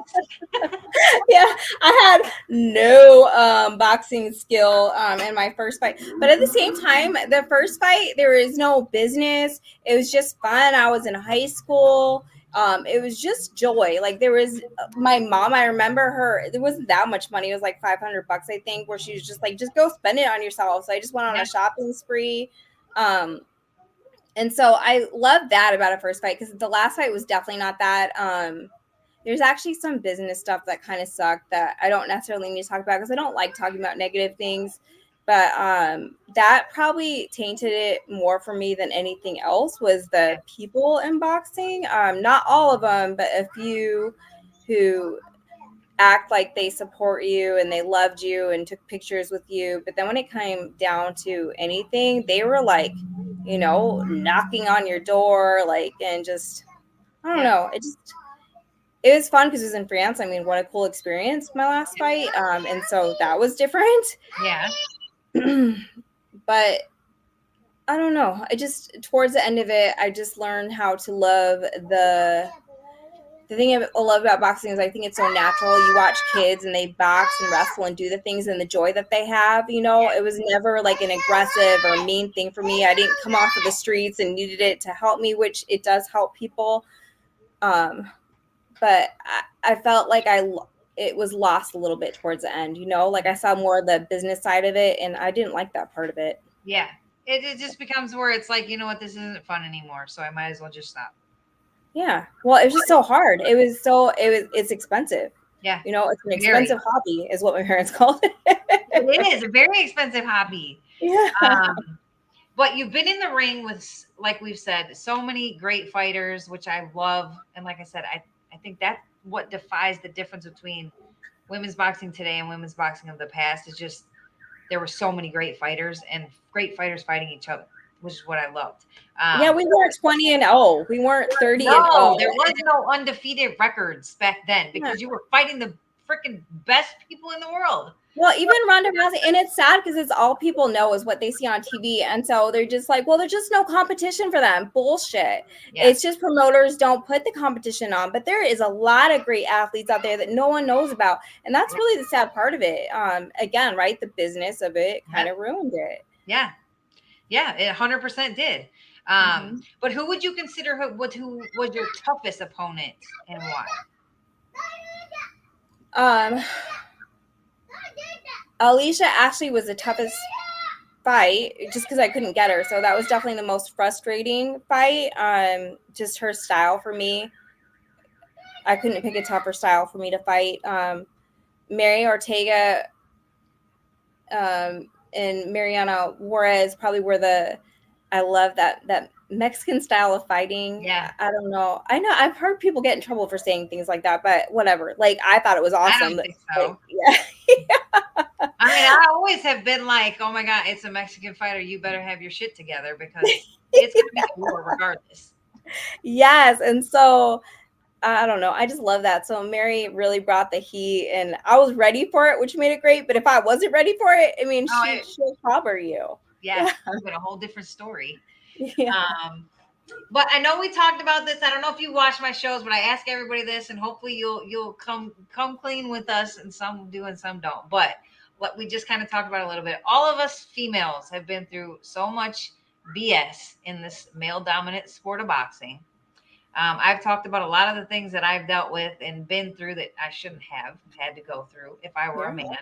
Yeah, I had no boxing skill in my first fight, but at the same time, the first fight there was no business. It was just fun. I was in high school. It was just joy. Like there was my mom. I remember her. There wasn't that much money. It was like $500, I think, where she was just like, just go spend it on yourself. So I just went on Yeah. a shopping spree. Um, and so I love that about a first fight because the last fight was definitely not that. There's actually some business stuff that kind of sucked that I don't necessarily need to talk about because I don't like talking about negative things. But that probably tainted it more for me than anything else was the Yeah. people in boxing. Not all of them, but a few who act like they support you and they loved you and took pictures with you. But then when it came down to anything, they were like, knocking on your door, like, and just, I don't Yeah. know. It was fun because it was in France. I mean, what a cool experience, my last fight. And so that was different. Yeah. But I don't know. I just, towards the end of it, I just learned how to love the thing I love about boxing is I think it's so natural. You watch kids and they box and wrestle and do the things and the joy that they have. It was never like an aggressive or mean thing for me. I didn't come off of the streets and needed it to help me, which it does help people. But I felt like it was lost a little bit towards the end. Like I saw more of the business side of it, and I didn't like that part of it. Yeah. It just becomes where it's like, you know what, this isn't fun anymore, so I might as well just stop. Yeah. Well, it was just so hard. It's expensive. Yeah. It's an Very. expensive hobby, is what my parents called it. It is a very expensive hobby. Yeah. But you've been in the ring with, like we've said, so many great fighters, which I love. And like I said, I think that's what defies the difference between women's boxing today and women's boxing of the past is just there were so many great fighters and great fighters fighting each other, which is what I loved. Yeah, we weren't 20-0. We weren't 30-0. No, there was no undefeated records back then Yeah. because you were fighting the freaking best people in the world. Well, even Ronda Rousey, and it's sad because it's all people know is what they see on TV. And so they're just like, well, there's just no competition for them. Bullshit. Yeah. It's just promoters don't put the competition on. But there is a lot of great athletes out there that no one knows about. And that's really the sad part of it. Again, right? The business of it kind of ruined it. Yeah. Yeah, it 100% did. But who would you consider who was your toughest opponent and why? Alicia actually was the toughest fight just because I couldn't get her. So that was definitely the most frustrating fight. Just her style for me. I couldn't pick a tougher style for me to fight. Mary Ortega and Mariana Juarez probably were I love that Mexican style of fighting. Yeah. I don't know. I know I've heard people get in trouble for saying things like that, but whatever. Like I thought it was awesome. I don't think so. Like, yeah. I mean, I always have been like, oh my God, it's a Mexican fighter. You better have your shit together because it's going to be a war regardless. Yes. And so I don't know. I just love that. So Mary really brought the heat and I was ready for it, which made it great. But if I wasn't ready for it, I mean, she'll cover you. Yeah. It's been a whole different story. Yeah. But I know we talked about this. I don't know if you watch my shows, but I ask everybody this, and hopefully you'll come clean with us, and some do and some don't. But what we just kind of talked about a little bit. All of us females have been through so much BS in this male dominant sport of boxing. I've talked about a lot of the things that I've dealt with and been through that I shouldn't have had to go through if I were a man.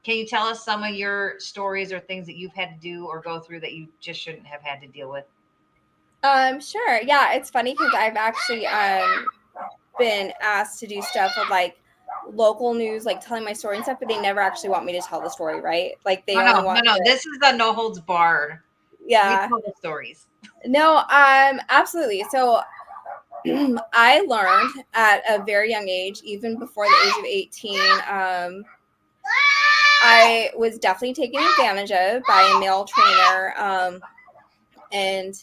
Can you tell us some of your stories or things that you've had to do or go through that you just shouldn't have had to deal with? Sure. Yeah, it's funny because I've actually been asked to do stuff with like local news, like telling my story and stuff, but they never actually want me to tell the story, right? Like they only want no. This is the no holds barred. Yeah. We tell the stories. No, absolutely. So I learned at a very young age, even before the age of 18, I was definitely taken advantage of by a male trainer. And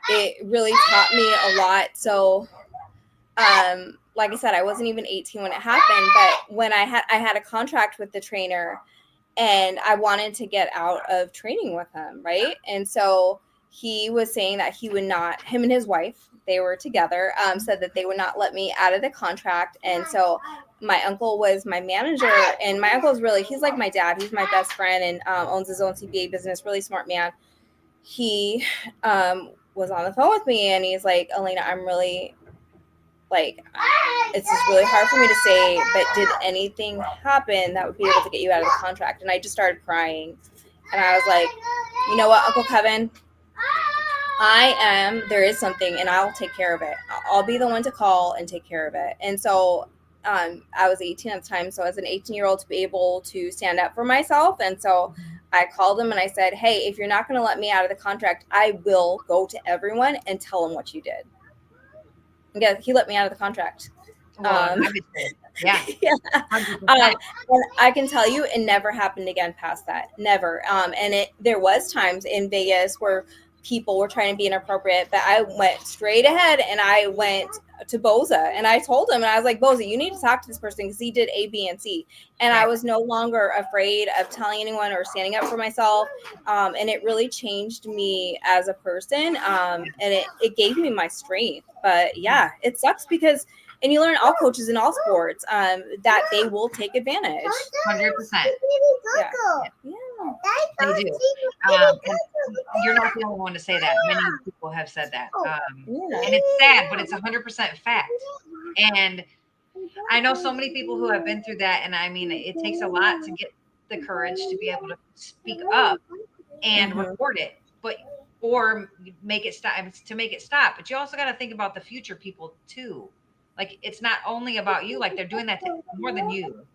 it really taught me a lot. So, like I said, I wasn't even 18 when it happened, but when I had a contract with the trainer, and I wanted to get out of training with him, right? And so he was saying that he would not, him and his wife, they were together, said that they would not let me out of the contract. And so my uncle was my manager, and my uncle's really, he's like my dad. He's my best friend, and owns his own CPA business, really smart man. He was on the phone with me, and he's like, Elena, I'm really, like, it's just really hard for me to say, but did anything happen that would be able to get you out of the contract? And I just started crying. And I was like, you know what, Uncle Kevin, there is something, and I'll take care of it. I'll be the one to call and take care of it. And so I was 18 at the time. So as an 18-year-old, to be able to stand up for myself. And so I called him and I said, hey, if you're not going to let me out of the contract, I will go to everyone and tell them what you did. Yeah, he let me out of the contract. Well, yeah. Yeah. And I can tell you, it never happened again past that. Never. And there was times in Vegas where people were trying to be inappropriate, but I went straight ahead and I went to Boza, and I told him, and I was like, Boza, you need to talk to this person because he did A, B, and C. And I was no longer afraid of telling anyone or standing up for myself. And it really changed me as a person. And it gave me my strength. But yeah, it sucks because, and you learn, all coaches in all sports, that they will take advantage. 100%. Yeah. They do. You're not the only one to say that. Many people have said that. And it's sad, but it's 100% fact. And I know so many people who have been through that. And I mean, it takes a lot to get the courage to be able to speak up and report it, or make it stop, to make it stop. But you also got to think about the future people too. Like, it's not only about you, like they're doing that to more than you.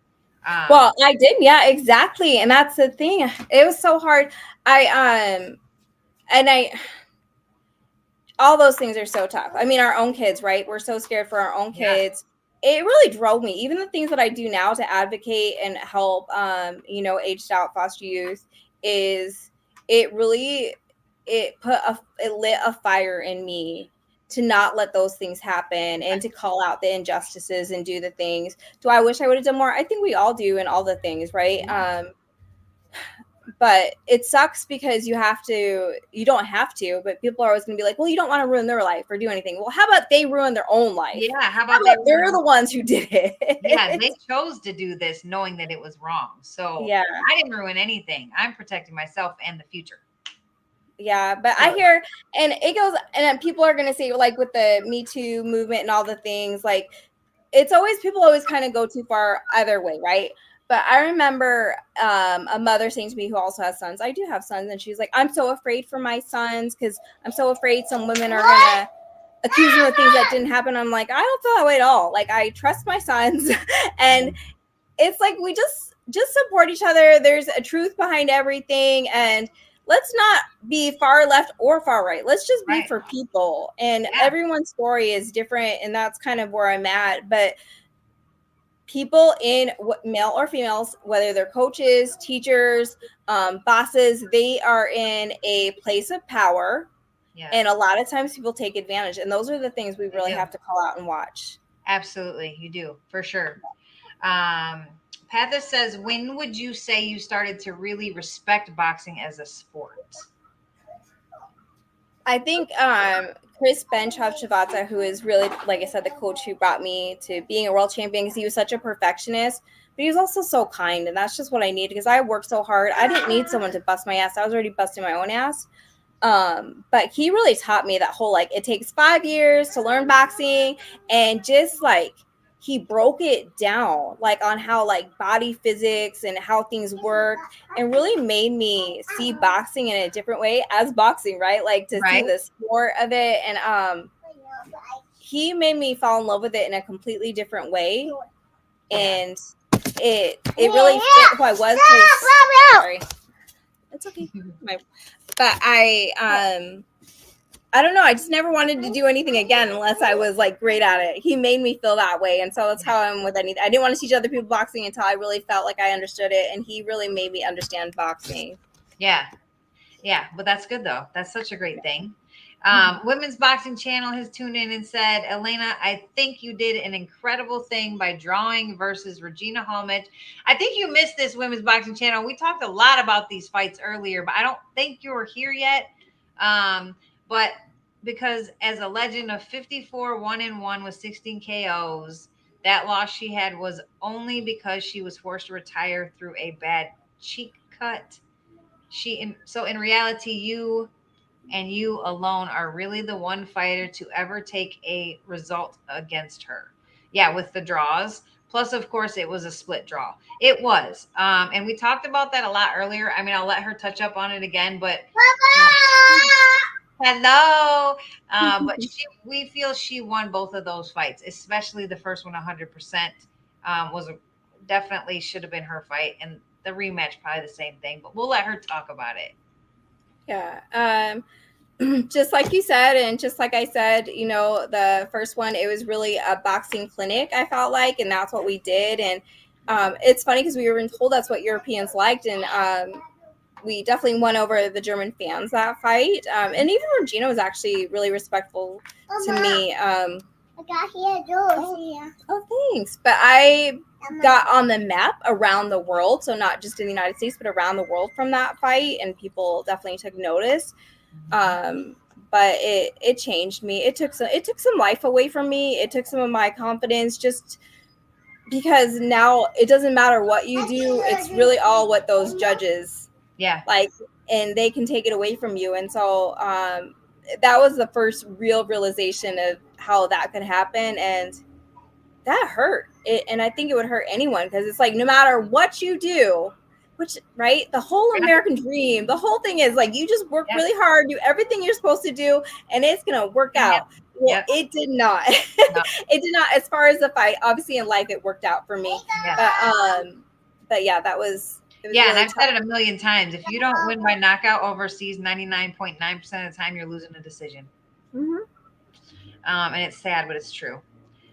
Well, I did. Yeah, exactly. And that's the thing. It was so hard. All those things are so tough. I mean, our own kids, right? We're so scared for our own kids. It really drove me. Even the things that I do now to advocate and help, aged out foster youth, is it really, it lit a fire in me to not let those things happen and to call out the injustices and do the things. Do I wish I would have done more? I think we all do, in all the things, right? But it sucks because you don't have to, but people are always going to be like, well, you don't want to ruin their life or do anything. Well, how about they ruin their own life? Yeah. How about they're the ones who did it? Yeah. They chose to do this knowing that it was wrong. So yeah, I didn't ruin anything. I'm protecting myself and the future. Yeah, but I hear, and it goes, and then people are going to say, like, with the Me Too movement and all the things, like, people always kind of go too far either way, right? But I remember a mother saying to me, who also has sons, I do have sons, and she's like, I'm so afraid for my sons because I'm so afraid some women are going to accuse them of things that didn't happen. I'm like, I don't feel that way at all. Like, I trust my sons, and it's like, we just support each other. There's a truth behind everything, and let's not be far left or far right. Let's just be for people. And everyone's story is different. And that's kind of where I'm at. But people, in male or females, whether they're coaches, teachers, bosses, they are in a place of power. Yeah. And a lot of times people take advantage. And those are the things we really have to call out and watch. Absolutely. You do, for sure. Pathis says, when would you say you started to really respect boxing as a sport? I think Chris Benchov-Shavata, who is really, like I said, the coach who brought me to being a world champion, because he was such a perfectionist, but he was also so kind, and that's just what I needed, because I worked so hard. I didn't need someone to bust my ass. I was already busting my own ass. But he really taught me that whole, like, it takes 5 years to learn boxing, and just, like, he broke it down, like, on how, like, body physics and how things work, and really made me see boxing in a different way as boxing, right? Like, to see the sport of it. And he made me fall in love with it in a completely different way. And it really fit who I was. Sorry. It's okay. But I I don't know. I just never wanted to do anything again unless I was like great at it. He made me feel that way. And so that's how I'm with anything. I didn't want to teach other people boxing until I really felt like I understood it. And he really made me understand boxing. Yeah. Yeah, but that's good though. That's such a great thing. Women's Boxing Channel has tuned in and said, Elena, I think you did an incredible thing by drawing versus Regina Halmich. I think you missed this Women's Boxing Channel. We talked a lot about these fights earlier, but I don't think you were here yet. But because as a legend of 54 1-1 with 16 KOs, that loss she had was only because she was forced to retire through a bad cheek cut. So in reality, you and you alone are really the one fighter to ever take a result against her. Yeah, with the draws. Plus, of course, it was a split draw. It was. And we talked about that a lot earlier. I mean, I'll let her touch up on it again, but hello. But we feel she won both of those fights, especially the first one 100%. Was definitely should have been her fight. And the rematch, probably the same thing, but we'll let her talk about it. Yeah. Just like you said, and just like I said, you know, the first one, it was really a boxing clinic, I felt like, and that's what we did. And it's funny because we were told that's what Europeans liked, and we definitely won over the German fans that fight. And even Regina was actually really respectful to me. I got here, oh, thanks. But I got on the map around the world, so not just in the United States, but around the world from that fight, and people definitely took notice. But it changed me. It took some life away from me. It took some of my confidence, just because now it doesn't matter what you do. It's really all what those judges like, and they can take it away from you. And so that was the first real realization of how that could happen, and that hurt. And I think it would hurt anyone, because it's like no matter what you do, which, right, the whole American dream, the whole thing is like you just work really hard, do everything you're supposed to do, and it's gonna work out. Well, it did not. It did not. As far as the fight, obviously in life it worked out for me. But yeah, that was. Yeah, really, and I've said it a million times. If you don't win by knockout overseas, 99.9% of the time you're losing a decision. Mm-hmm. And it's sad, but it's true.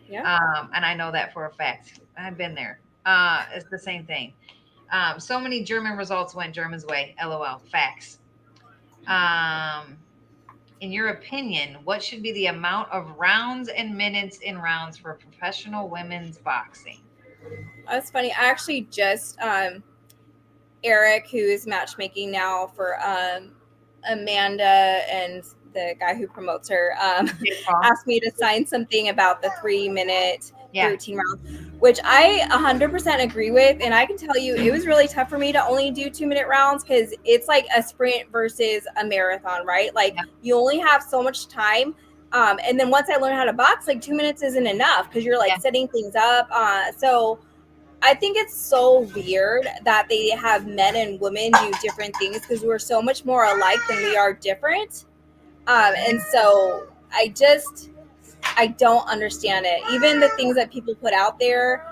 Yeah. And I know that for a fact. I've been there. It's the same thing. So many German results went German's way. LOL. Facts. In your opinion, what should be the amount of rounds and minutes in rounds for professional women's boxing? That's funny. I actually just Eric, who is matchmaking now for Amanda and the guy who promotes her, asked me to sign something about the 3-minute routine round, which I 100% agree with. And I can tell you, it was really tough for me to only do 2-minute rounds, because it's like a sprint versus a marathon, right? Like you only have so much time. And then once I learned how to box, like 2 minutes isn't enough, because you're like setting things up. So I think it's so weird that they have men and women do different things, because we're so much more alike than we are different. And so I don't understand it. Even the things that people put out there,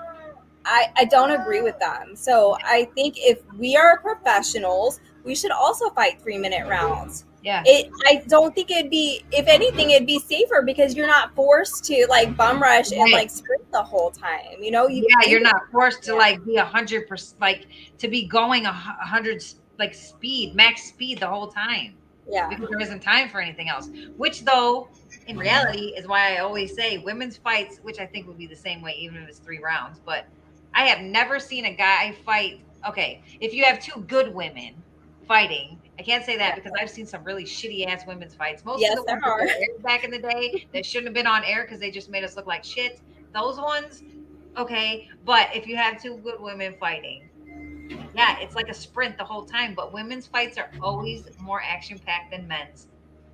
I don't agree with them. So I think if we are professionals, we should also fight 3-minute rounds. Yeah. I don't think it'd be, if anything, it'd be safer, because you're not forced to like bum rush and like sprint the whole time. You know, you're not forced to like be 100%, like to be going 100 like speed, max speed the whole time. Yeah. Because there isn't time for anything else. Which though, in reality, is why I always say women's fights, which I think would be the same way even if it's 3 rounds. But I have never seen a guy fight. Okay, if you have 2 good women fighting, I can't say that because I've seen some really shitty ass women's fights. Most of the ones that were aired back in the day that shouldn't have been on air because they just made us look like shit. Those ones, okay. But if you have 2 good women fighting, yeah, it's like a sprint the whole time. But women's fights are always more action packed than men's,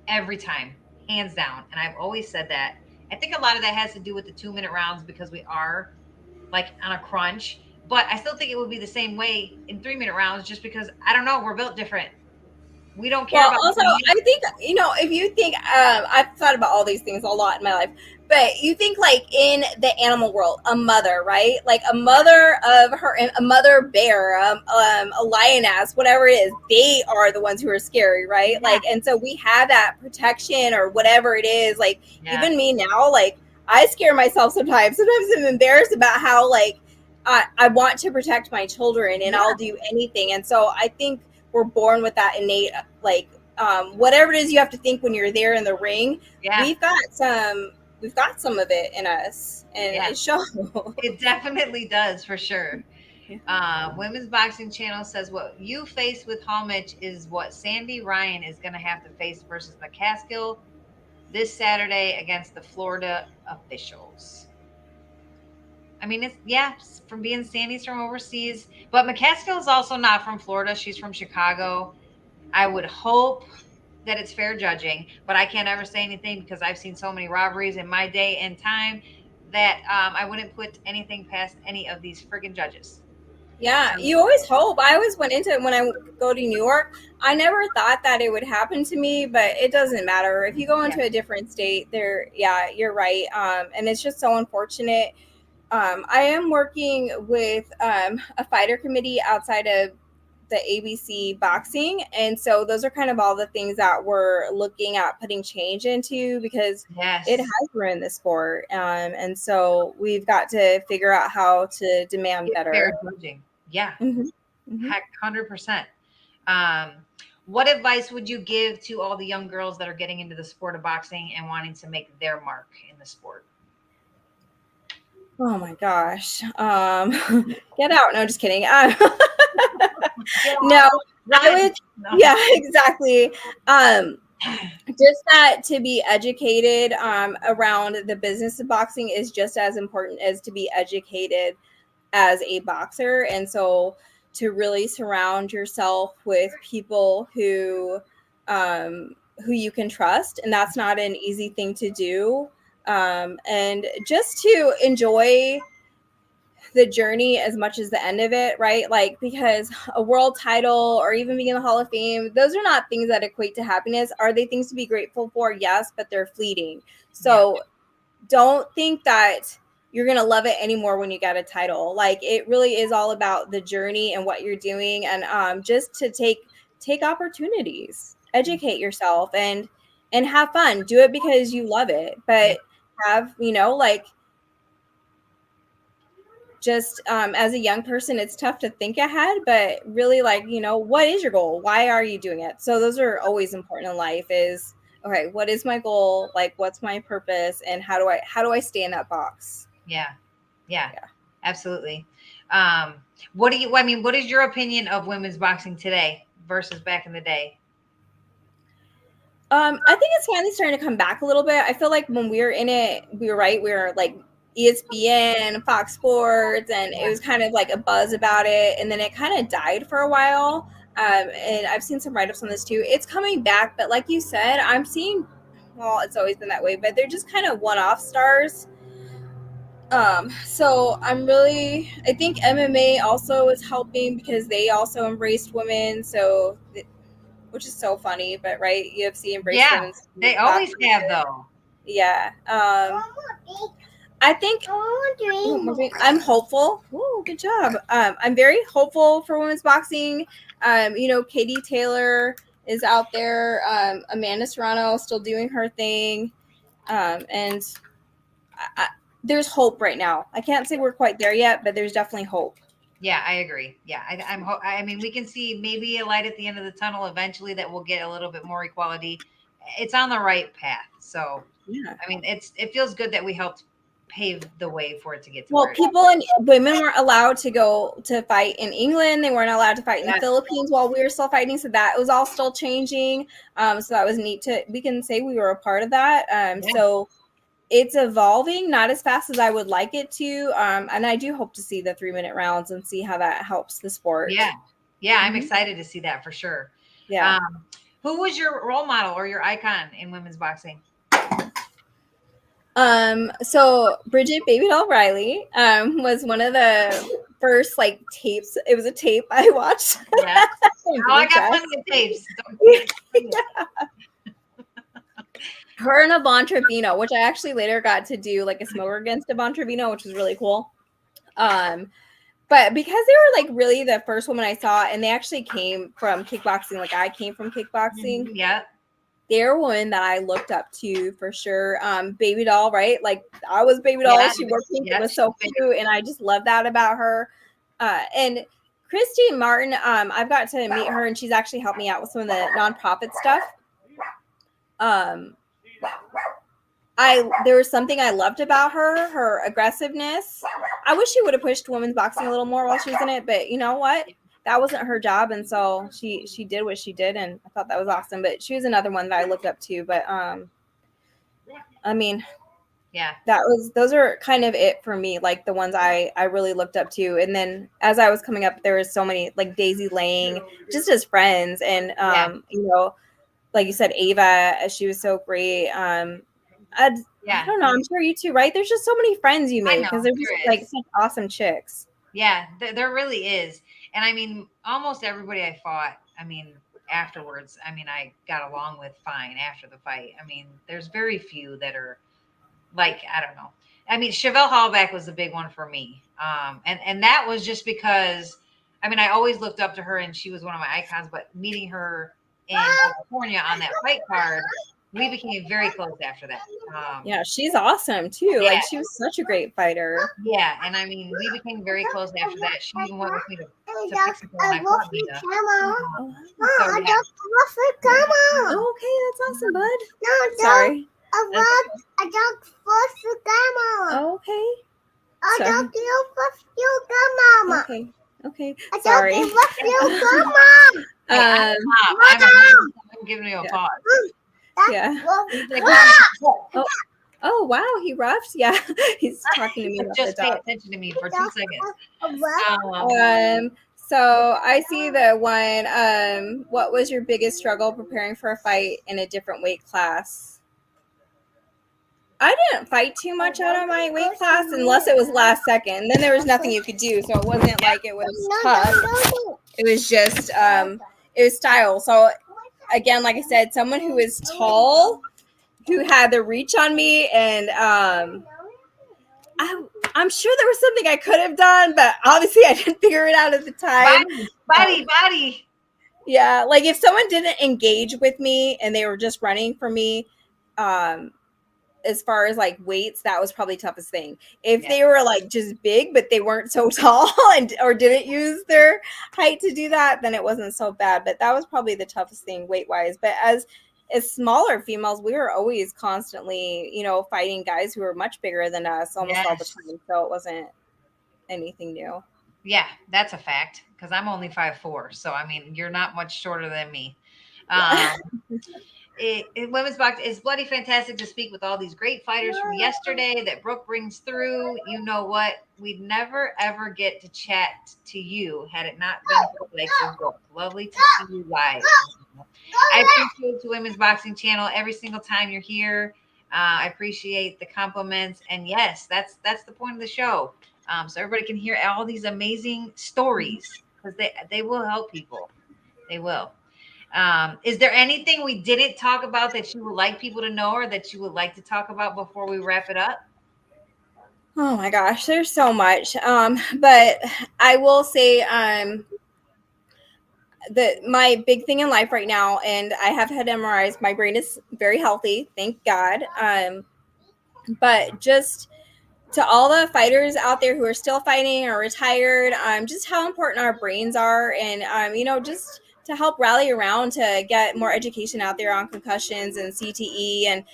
every time, hands down. And I've always said that. I think a lot of that has to do with the 2-minute rounds, because we are like on a crunch. But I still think it would be the same way in 3-minute rounds, just because I don't know, we're built different. We don't care Well, about also, winning. I think, if you think, I've thought about all these things a lot in my life, but you think like in the animal world, a mother, right? Like a mother of her, a mother bear, a lioness, whatever it is, they are the ones who are scary, right? Yeah, Like, and so we have that protection or whatever it is. Like, yeah, even me now, like, I scare myself sometimes. Sometimes I'm embarrassed about how, like, I want to protect my children and I'll yeah, do anything. And so I think we're born with that innate, like, whatever it is you have to think when you're there in the ring, yeah, we've got some we've got some of it in us, and yeah. it shows. It definitely does for sure. Women's Boxing Channel says what you face with Homage is what Sandy Ryan is going to have to face versus McCaskill this Saturday against the Florida officials. I mean, it's yeah, from being Sandy's from overseas, but McCaskill is also not from Florida. She's from Chicago. I would hope that it's fair judging, but I can't ever say anything because I've seen so many robberies in my day and time that I wouldn't put anything past any of these friggin' judges. Yeah, Um, you always hope. I always went into it when I go to New York. I never thought that it would happen to me, but it doesn't matter. If you go yeah, into a different state, there, yeah, you're right. And it's just so unfortunate. I am working with a fighter committee outside of the ABC boxing. And so those are kind of all the things that we're looking at putting change into because it yes, has ruined the sport. And so we've got to figure out how to demand get fair better. judging. Yeah, Hmm. Hmm. heck, 100%. Um, what advice would you give to all the young girls that are getting into the sport of boxing and wanting to make their mark in the sport? Oh my gosh. Get out. No, just kidding. Get out, No, I run. would, No. yeah, exactly. Just that to be educated around the business of boxing is just as important as to be educated as a boxer. And so to really surround yourself with people who you can trust, and that's not an easy thing to do. And just to enjoy the journey as much as the end of it, right? Like, because a world title or even being in the Hall of Fame, those are not things that equate to happiness. Are they things to be grateful for? Yes, but they're fleeting. Yeah, So don't think that you're going to love it anymore when you get a title. Like, it really is all about the journey and what you're doing, and just to take opportunities, educate yourself, and have fun. Do it because you love it, yeah, but have, like, just as a young person, it's tough to think ahead, but really, like, what is your goal? Why are you doing it? So those are always important in life is, okay, what is my goal? Like, what's my purpose? And how do I stay in that box? yeah, yeah, Yeah. absolutely. Um, what do you? I mean, what is your opinion of women's boxing today versus back in the day? I think it's finally starting to come back a little bit. I feel like when we were in it, we were right. We were like ESPN, Fox Sports, and it Yeah, was kind of like a buzz about it. And then it kind of died for a while. And I've seen some write ups on this too. It's coming back, but like you said, I'm seeing, well, it's always been that way, but they're just kind of one off stars. So I think MMA also is helping because they also embraced women. So, which is so funny, but right, UFC embraced yeah, women's they back always when they have did. though. Yeah. I think I'm hopeful. Oh, good job. I'm very hopeful for women's boxing. Katie Taylor is out there. Amanda Serrano still doing her thing. And there's hope right now. I can't say we're quite there yet, but there's definitely hope. Yeah, I agree. Yeah, I mean, we can see maybe a light at the end of the tunnel eventually that will get a little bit more equality. It's on the right path. So, Yeah. I mean, it feels good that we helped pave the way for it to get to Well, where it is. people and women weren't allowed to go to fight in England. They weren't allowed to fight in the Yeah, Philippines while we were still fighting. So that was all still changing. So that was neat we can say we were a part of that. yeah, So it's evolving, not as fast as I would like it to. And I do hope to see the 3-minute rounds and see how that helps the sport. yeah, yeah. I'm Hmm. excited to see that for sure. Yeah. Um, who was your role model or your icon in women's boxing? So Bridget Baby Doll Riley was one of the first like tapes. It was a tape I watched. Yeah. Oh, I got plenty of tapes. Don't Her and Yvonne Trevino, which I actually later got to do like a smoker against Yvonne Trevino, which was really cool. But because they were like really the first woman I saw, and they actually came from kickboxing, like I came from kickboxing. Yeah. They're one that I looked up to for sure. Baby doll, right? Like I was baby doll. Yeah, She wore pink. It was she so was cute, and I just love that about her. And Christine Martin, I've got to meet her, and she's actually helped me out with some of the nonprofit stuff. There was something I loved about her aggressiveness. I wish she would have pushed women's boxing a little more while she was in it, but you know what? That wasn't her job, and so she did what she did, and I thought that was awesome. But she was another one that I looked up to. But I mean, yeah, those are kind of it for me, like the ones I really looked up to. And then as I was coming up, there was so many, like Daisy Lang, just as friends, and you know, like you said, Ava, she was so great. I don't know. I'm sure you too, right? There's just so many friends you made because they're just like such awesome chicks. Yeah, there really is. And I mean, almost everybody I fought, I mean, afterwards, I mean, I got along with fine after the fight. I mean, there's very few that are like, I don't know. I mean, Chevelle Hallback was the big one for me. And that was just because, I mean, I always looked up to her and she was one of my icons, but meeting her in California on that fight card, we became very close after that. Yeah, she's awesome too. Yeah. Like she was such a great fighter. Yeah, and I mean, we became very close after that. She even went with me to Mexico when I fought Nina. Oh, okay, that's awesome, bud. No, sorry. I don't force you, Grandma. Okay. I don't you, Grandma. Okay. Okay. Sorry. I don't you, Grandma. I'm giving you a pause. Yeah. Oh wow, he ruffs. Yeah, he's talking to me. Just pay attention to me for 2 seconds. So I see the one. What was your biggest struggle preparing for a fight in a different weight class? I didn't fight too much out of my weight class unless it was last second. Then there was nothing you could do, so it wasn't like it was tough. It was just it was style. So again, like I said, someone who is tall, who had the reach on me, and I'm sure there was something I could have done, but obviously I didn't figure it out at the time. Body. Yeah, like if someone didn't engage with me and they were just running for me, as far as like weights, that was probably the toughest thing. If they were like just big, but they weren't so tall or didn't use their height to do that, then it wasn't so bad. But that was probably the toughest thing weight wise. But as smaller females, we were always constantly, you know, fighting guys who were much bigger than us almost all the time. So it wasn't anything new. Yeah, that's a fact. Because I'm only 5'4". So I mean, you're not much shorter than me. Women's boxing is bloody fantastic to speak with all these great fighters from yesterday that Brooke brings through. You know what? We'd never ever get to chat to you had it not been for like Brooke. Lovely to see you live. I appreciate the Women's Boxing Channel every single time you're here. I appreciate the compliments, and yes, that's the point of the show. So everybody can hear all these amazing stories because they will help people. They will. Is there anything we didn't talk about that you would like people to know or that you would like to talk about before we wrap it up? Oh my gosh, there's so much. But I will say that my big thing in life right now, and I have had MRIs, my brain is very healthy, thank God. But just to all the fighters out there who are still fighting or retired, just how important our brains are, and you know, just to help rally around to get more education out there on concussions and CTE. And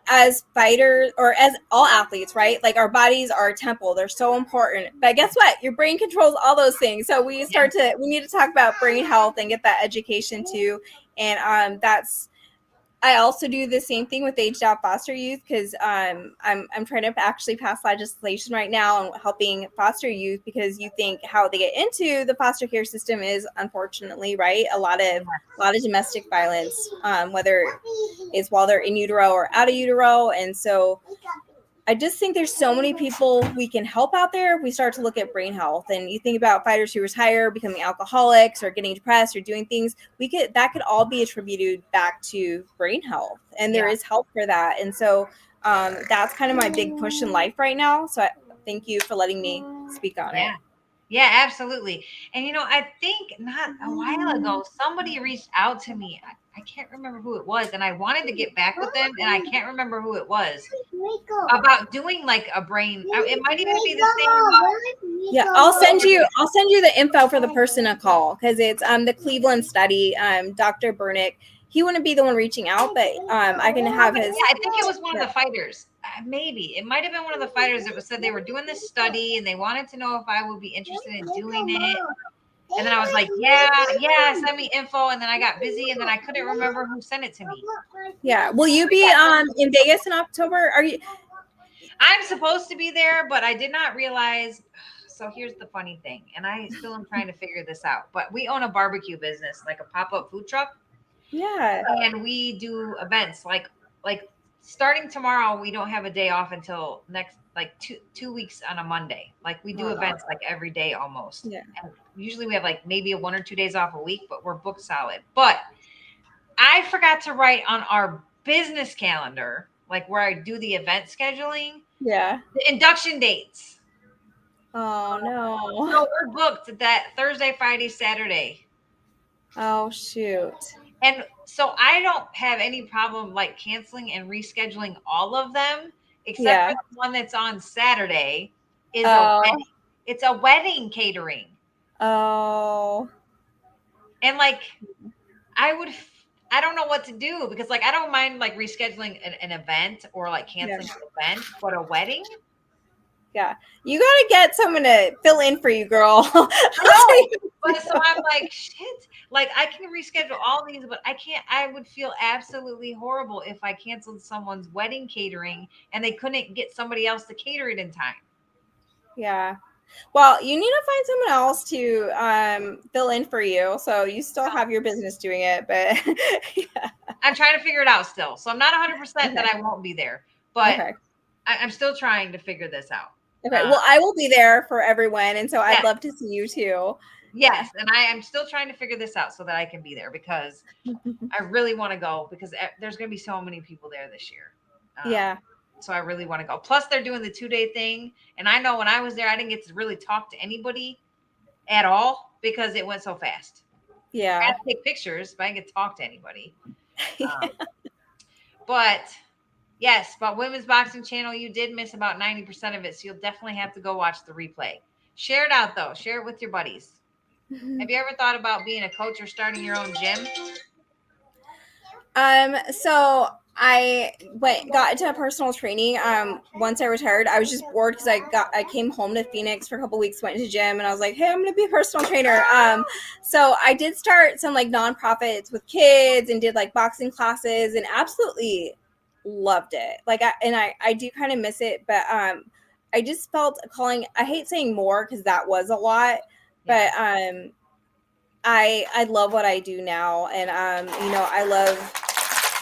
as fighters, or as all athletes, right? Like our bodies are a temple. They're so important. But guess what? Your brain controls all those things. So we need to talk about brain health and get that education too. And I also do the same thing with aged out foster youth because I'm trying to actually pass legislation right now on helping foster youth, because you think how they get into the foster care system is unfortunately, right, a lot of domestic violence, whether it's while they're in utero or out of utero. And so I just think there's so many people we can help out there if we start to look at brain health. And you think about fighters who retire, becoming alcoholics or getting depressed or doing things, that could all be attributed back to brain health. And there is help for that. And so that's kind of my big push in life right now. So thank you for letting me speak on it. Yeah, absolutely. And I think not a while ago, somebody reached out to me. I can't remember who it was, and I wanted to get back with them, and I can't remember who it was, about doing like a brain. It might even be the same. Yeah, I'll send you the info for the person to call, because it's the Cleveland study. Dr. Bernick. He wouldn't be the one reaching out, but I can have his. Yeah, I think it was one of the fighters. Maybe it might have been one of the fighters that said they were doing this study and they wanted to know if I would be interested in doing it. And then I was like, yeah, send me info. And then I got busy, and then I couldn't remember who sent it to me. Yeah, will you be in Vegas in October? Are you? I'm supposed to be there, but I did not realize. So here's the funny thing, and I still am trying to figure this out. But we own a barbecue business, like a pop-up food truck. Yeah. And we do events like starting tomorrow. We don't have a day off until next, like two weeks on a Monday. Like we do events like every day almost. Yeah. And usually we have like maybe 1 or 2 days off a week, but we're booked solid. But I forgot to write on our business calendar, like where I do the event scheduling. Yeah. The induction dates. Oh no. So we're booked that Thursday, Friday, Saturday. Oh shoot. And so I don't have any problem like canceling and rescheduling all of them, except for the one that's on Saturday is a wedding. It's a wedding catering. Oh. And like, I don't know what to do, because like, I don't mind like rescheduling an event or like canceling an event, but a wedding. Yeah, you gotta get someone to fill in for you, girl. But so I'm like, shit. Like I can reschedule all these, but I can't. I would feel absolutely horrible if I canceled someone's wedding catering and they couldn't get somebody else to cater it in time. Yeah. Well, you need to find someone else to fill in for you, so you still have your business doing it. But yeah. I'm trying to figure it out still, so I'm not 100% that I won't be there, but I'm still trying to figure this out. Okay. Well, I will be there for everyone, and so I'd love to see you too. Yes, and I am still trying to figure this out so that I can be there, because I really want to go, because there's going to be so many people there this year. Yeah. So I really want to go. Plus, they're doing the 2-day thing, and I know when I was there, I didn't get to really talk to anybody at all because it went so fast. Yeah. I had to take pictures, but I didn't get to talk to anybody. But yes, but Women's Boxing Channel, you did miss about 90% of it, so you'll definitely have to go watch the replay. Share it out, though. Share it with your buddies. Have you ever thought about being a coach or starting your own gym? So I got into personal training. Once I retired, I was just bored because I came home to Phoenix for a couple weeks, went to the gym, and I was like, hey, I'm going to be a personal trainer. So I did start some like nonprofits with kids and did like boxing classes, and absolutely loved it. Like, I do kind of miss it, but I just felt a calling. I hate saying more because that was a lot, but I love what I do now, and I love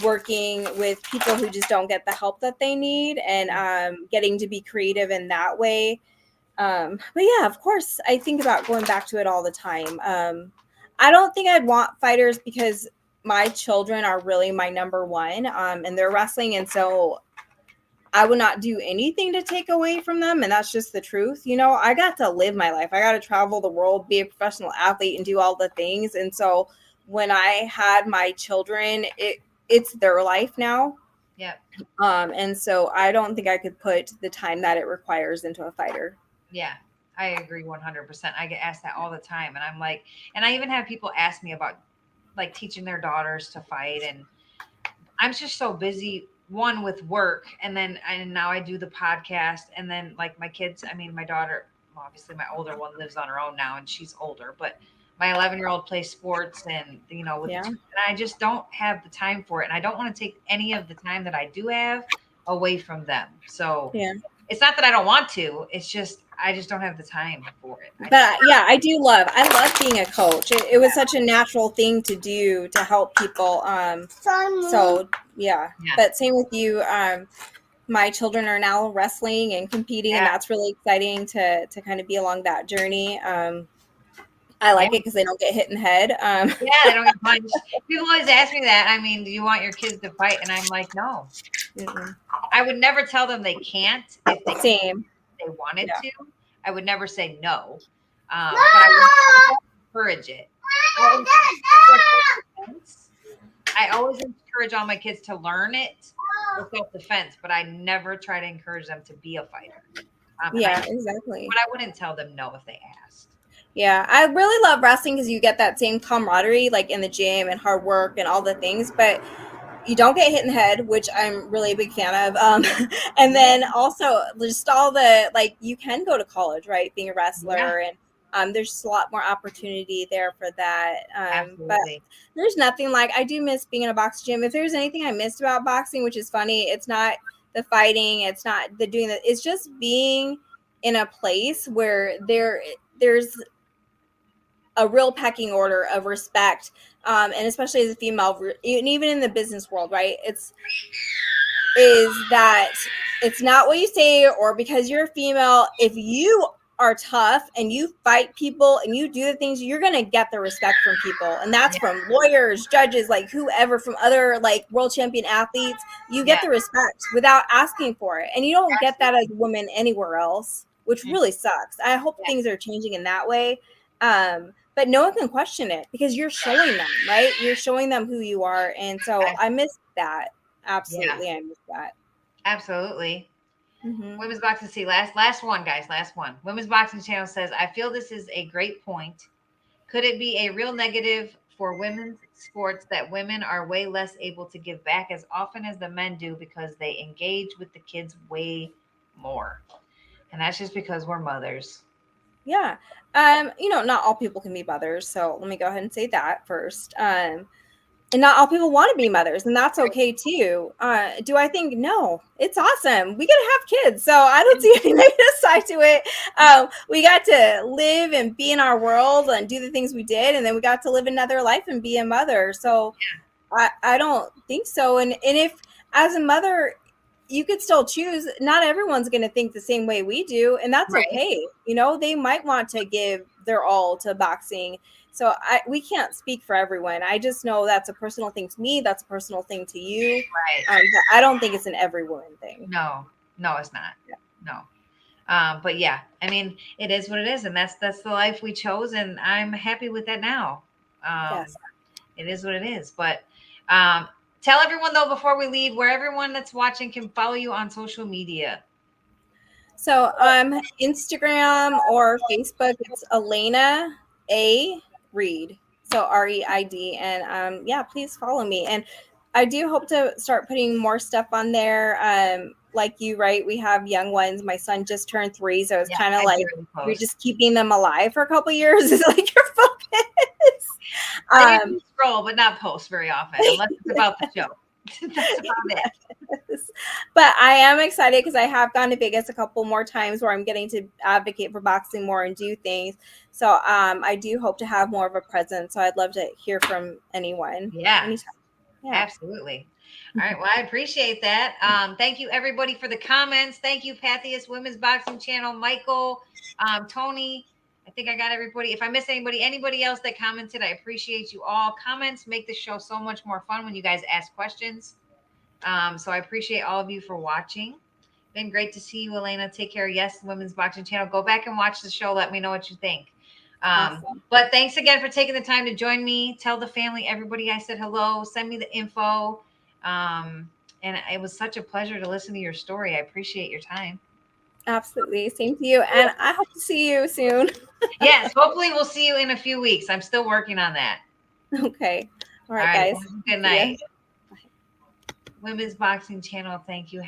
working with people who just don't get the help that they need, and getting to be creative in that way. But yeah, of course, I think about going back to it all the time. I don't think I'd want fighters because my children are really my number one, and they're wrestling, and so I would not do anything to take away from them, and that's just the truth. I got to live my life. I got to travel the world, be a professional athlete, and do all the things. And so when I had my children, it's their life now. Yeah. And so I don't think I could put the time that it requires into a fighter. Yeah, I agree 100%. I get asked that all the time, and I'm like, and I even have people ask me about like teaching their daughters to fight, and I'm just so busy, one, with work, and now I do the podcast, and then like my kids, I mean, my daughter, obviously my older one lives on her own now, and she's older, but my 11-year-old plays sports, and and I just don't have the time for it, and I don't want to take any of the time that I do have away from them. So it's not that I don't want to, it's just I just don't have the time for it. But yeah, I love being a coach. It was such a natural thing to do to help people. So yeah. But same with you. my children are now wrestling and competing, and Yeah. that's really exciting to kind of be along that journey. I Yeah. like it because they don't get hit in the head. Yeah, they don't get punched. People always ask me that. I mean, do you want your kids to fight? And I'm like, no. I would never tell them they can't if Same. they wanted Yeah. to. I would never say no. But I would encourage it. I always encourage all my kids to learn it for self-defense, but I never try to encourage them to be a fighter. Yeah, exactly. But I wouldn't tell them no if they asked. Yeah, I really love wrestling because you get that same camaraderie, like in the gym and hard work and all the things, but you don't get hit in the head, which I'm really a big fan of. And then also just all the, like, you can go to college, right? Being a wrestler, and there's just a lot more opportunity there for that. But there's nothing like, I do miss being in a boxing gym. If there's anything I missed about boxing, which is funny, it's not the fighting, it's not the doing that. It's just being in a place where there's a real pecking order of respect, and especially as a female, and even in the business world, right? Is that it's not what you say, or because you're a female. If you are tough and you fight people and you do the things, you're gonna get the respect from people, and that's from lawyers, judges, like whoever, from other like world champion athletes. You get the respect without asking for it, and you don't get that as a woman anywhere else, which really sucks. I hope things are changing in that way. But no one can question it because you're showing them, right? You're showing them who you are. And so I miss that. Absolutely. I miss that. Absolutely. Women's Boxing C. Last one, guys. Last one. Women's Boxing Channel says, I feel this is a great point. Could it be a real negative for women's sports that women are way less able to give back as often as the men do because they engage with the kids way more? And that's just because we're mothers. Yeah. Not all people can be mothers. So let me go ahead and say that first. And not all people want to be mothers, and that's okay too. Do I think? No, it's awesome. We get to have kids, so I don't see any negative side to it. We got to live and be in our world and do the things we did, and then we got to live another life and be a mother. So I don't think so. And if as a mother, you could still choose. Not everyone's going to think the same way we do, and that's okay. They might want to give their all to boxing. So we can't speak for everyone. I just know that's a personal thing to me. That's a personal thing to you. Right. But I don't think it's an every woman thing. No, it's not. Yeah. No. But yeah, I mean, it is what it is, and that's the life we chose, and I'm happy with that now. Yes. It is what it is. But tell everyone though before we leave where everyone that's watching can follow you on social media. So Instagram or Facebook, it's Elena A. Reid. So Reid. And please follow me. And I do hope to start putting more stuff on there. Like you, right? We have young ones. My son just turned 3, so it's kind of like you're just keeping them alive for a couple years. Is like your focus. Scroll, but not post very often, unless it's about the show. That's about it. But I am excited because I have gone to Vegas a couple more times where I'm getting to advocate for boxing more and do things. So I do hope to have more of a presence. So I'd love to hear from anyone. Yeah. Absolutely. All right. Well, I appreciate that. Thank you, everybody, for the comments. Thank you, Pathias Women's Boxing Channel, Michael, Tony. I think I got everybody. If I miss anybody else that commented, I appreciate you all. Comments make the show so much more fun when you guys ask questions. So I appreciate all of you for watching. Been great to see you, Elena. Take care. Yes, Women's Boxing Channel. Go back and watch the show. Let me know what you think. Awesome. But thanks again for taking the time to join me. Tell the family, everybody I said hello. Send me the info. And it was such a pleasure to listen to your story. I appreciate your time. Absolutely. Same to you. And I hope to see you soon. Yes. Hopefully we'll see you in a few weeks. I'm still working on that. Okay. All right, guys. Good night. Women's Boxing Channel. Thank you.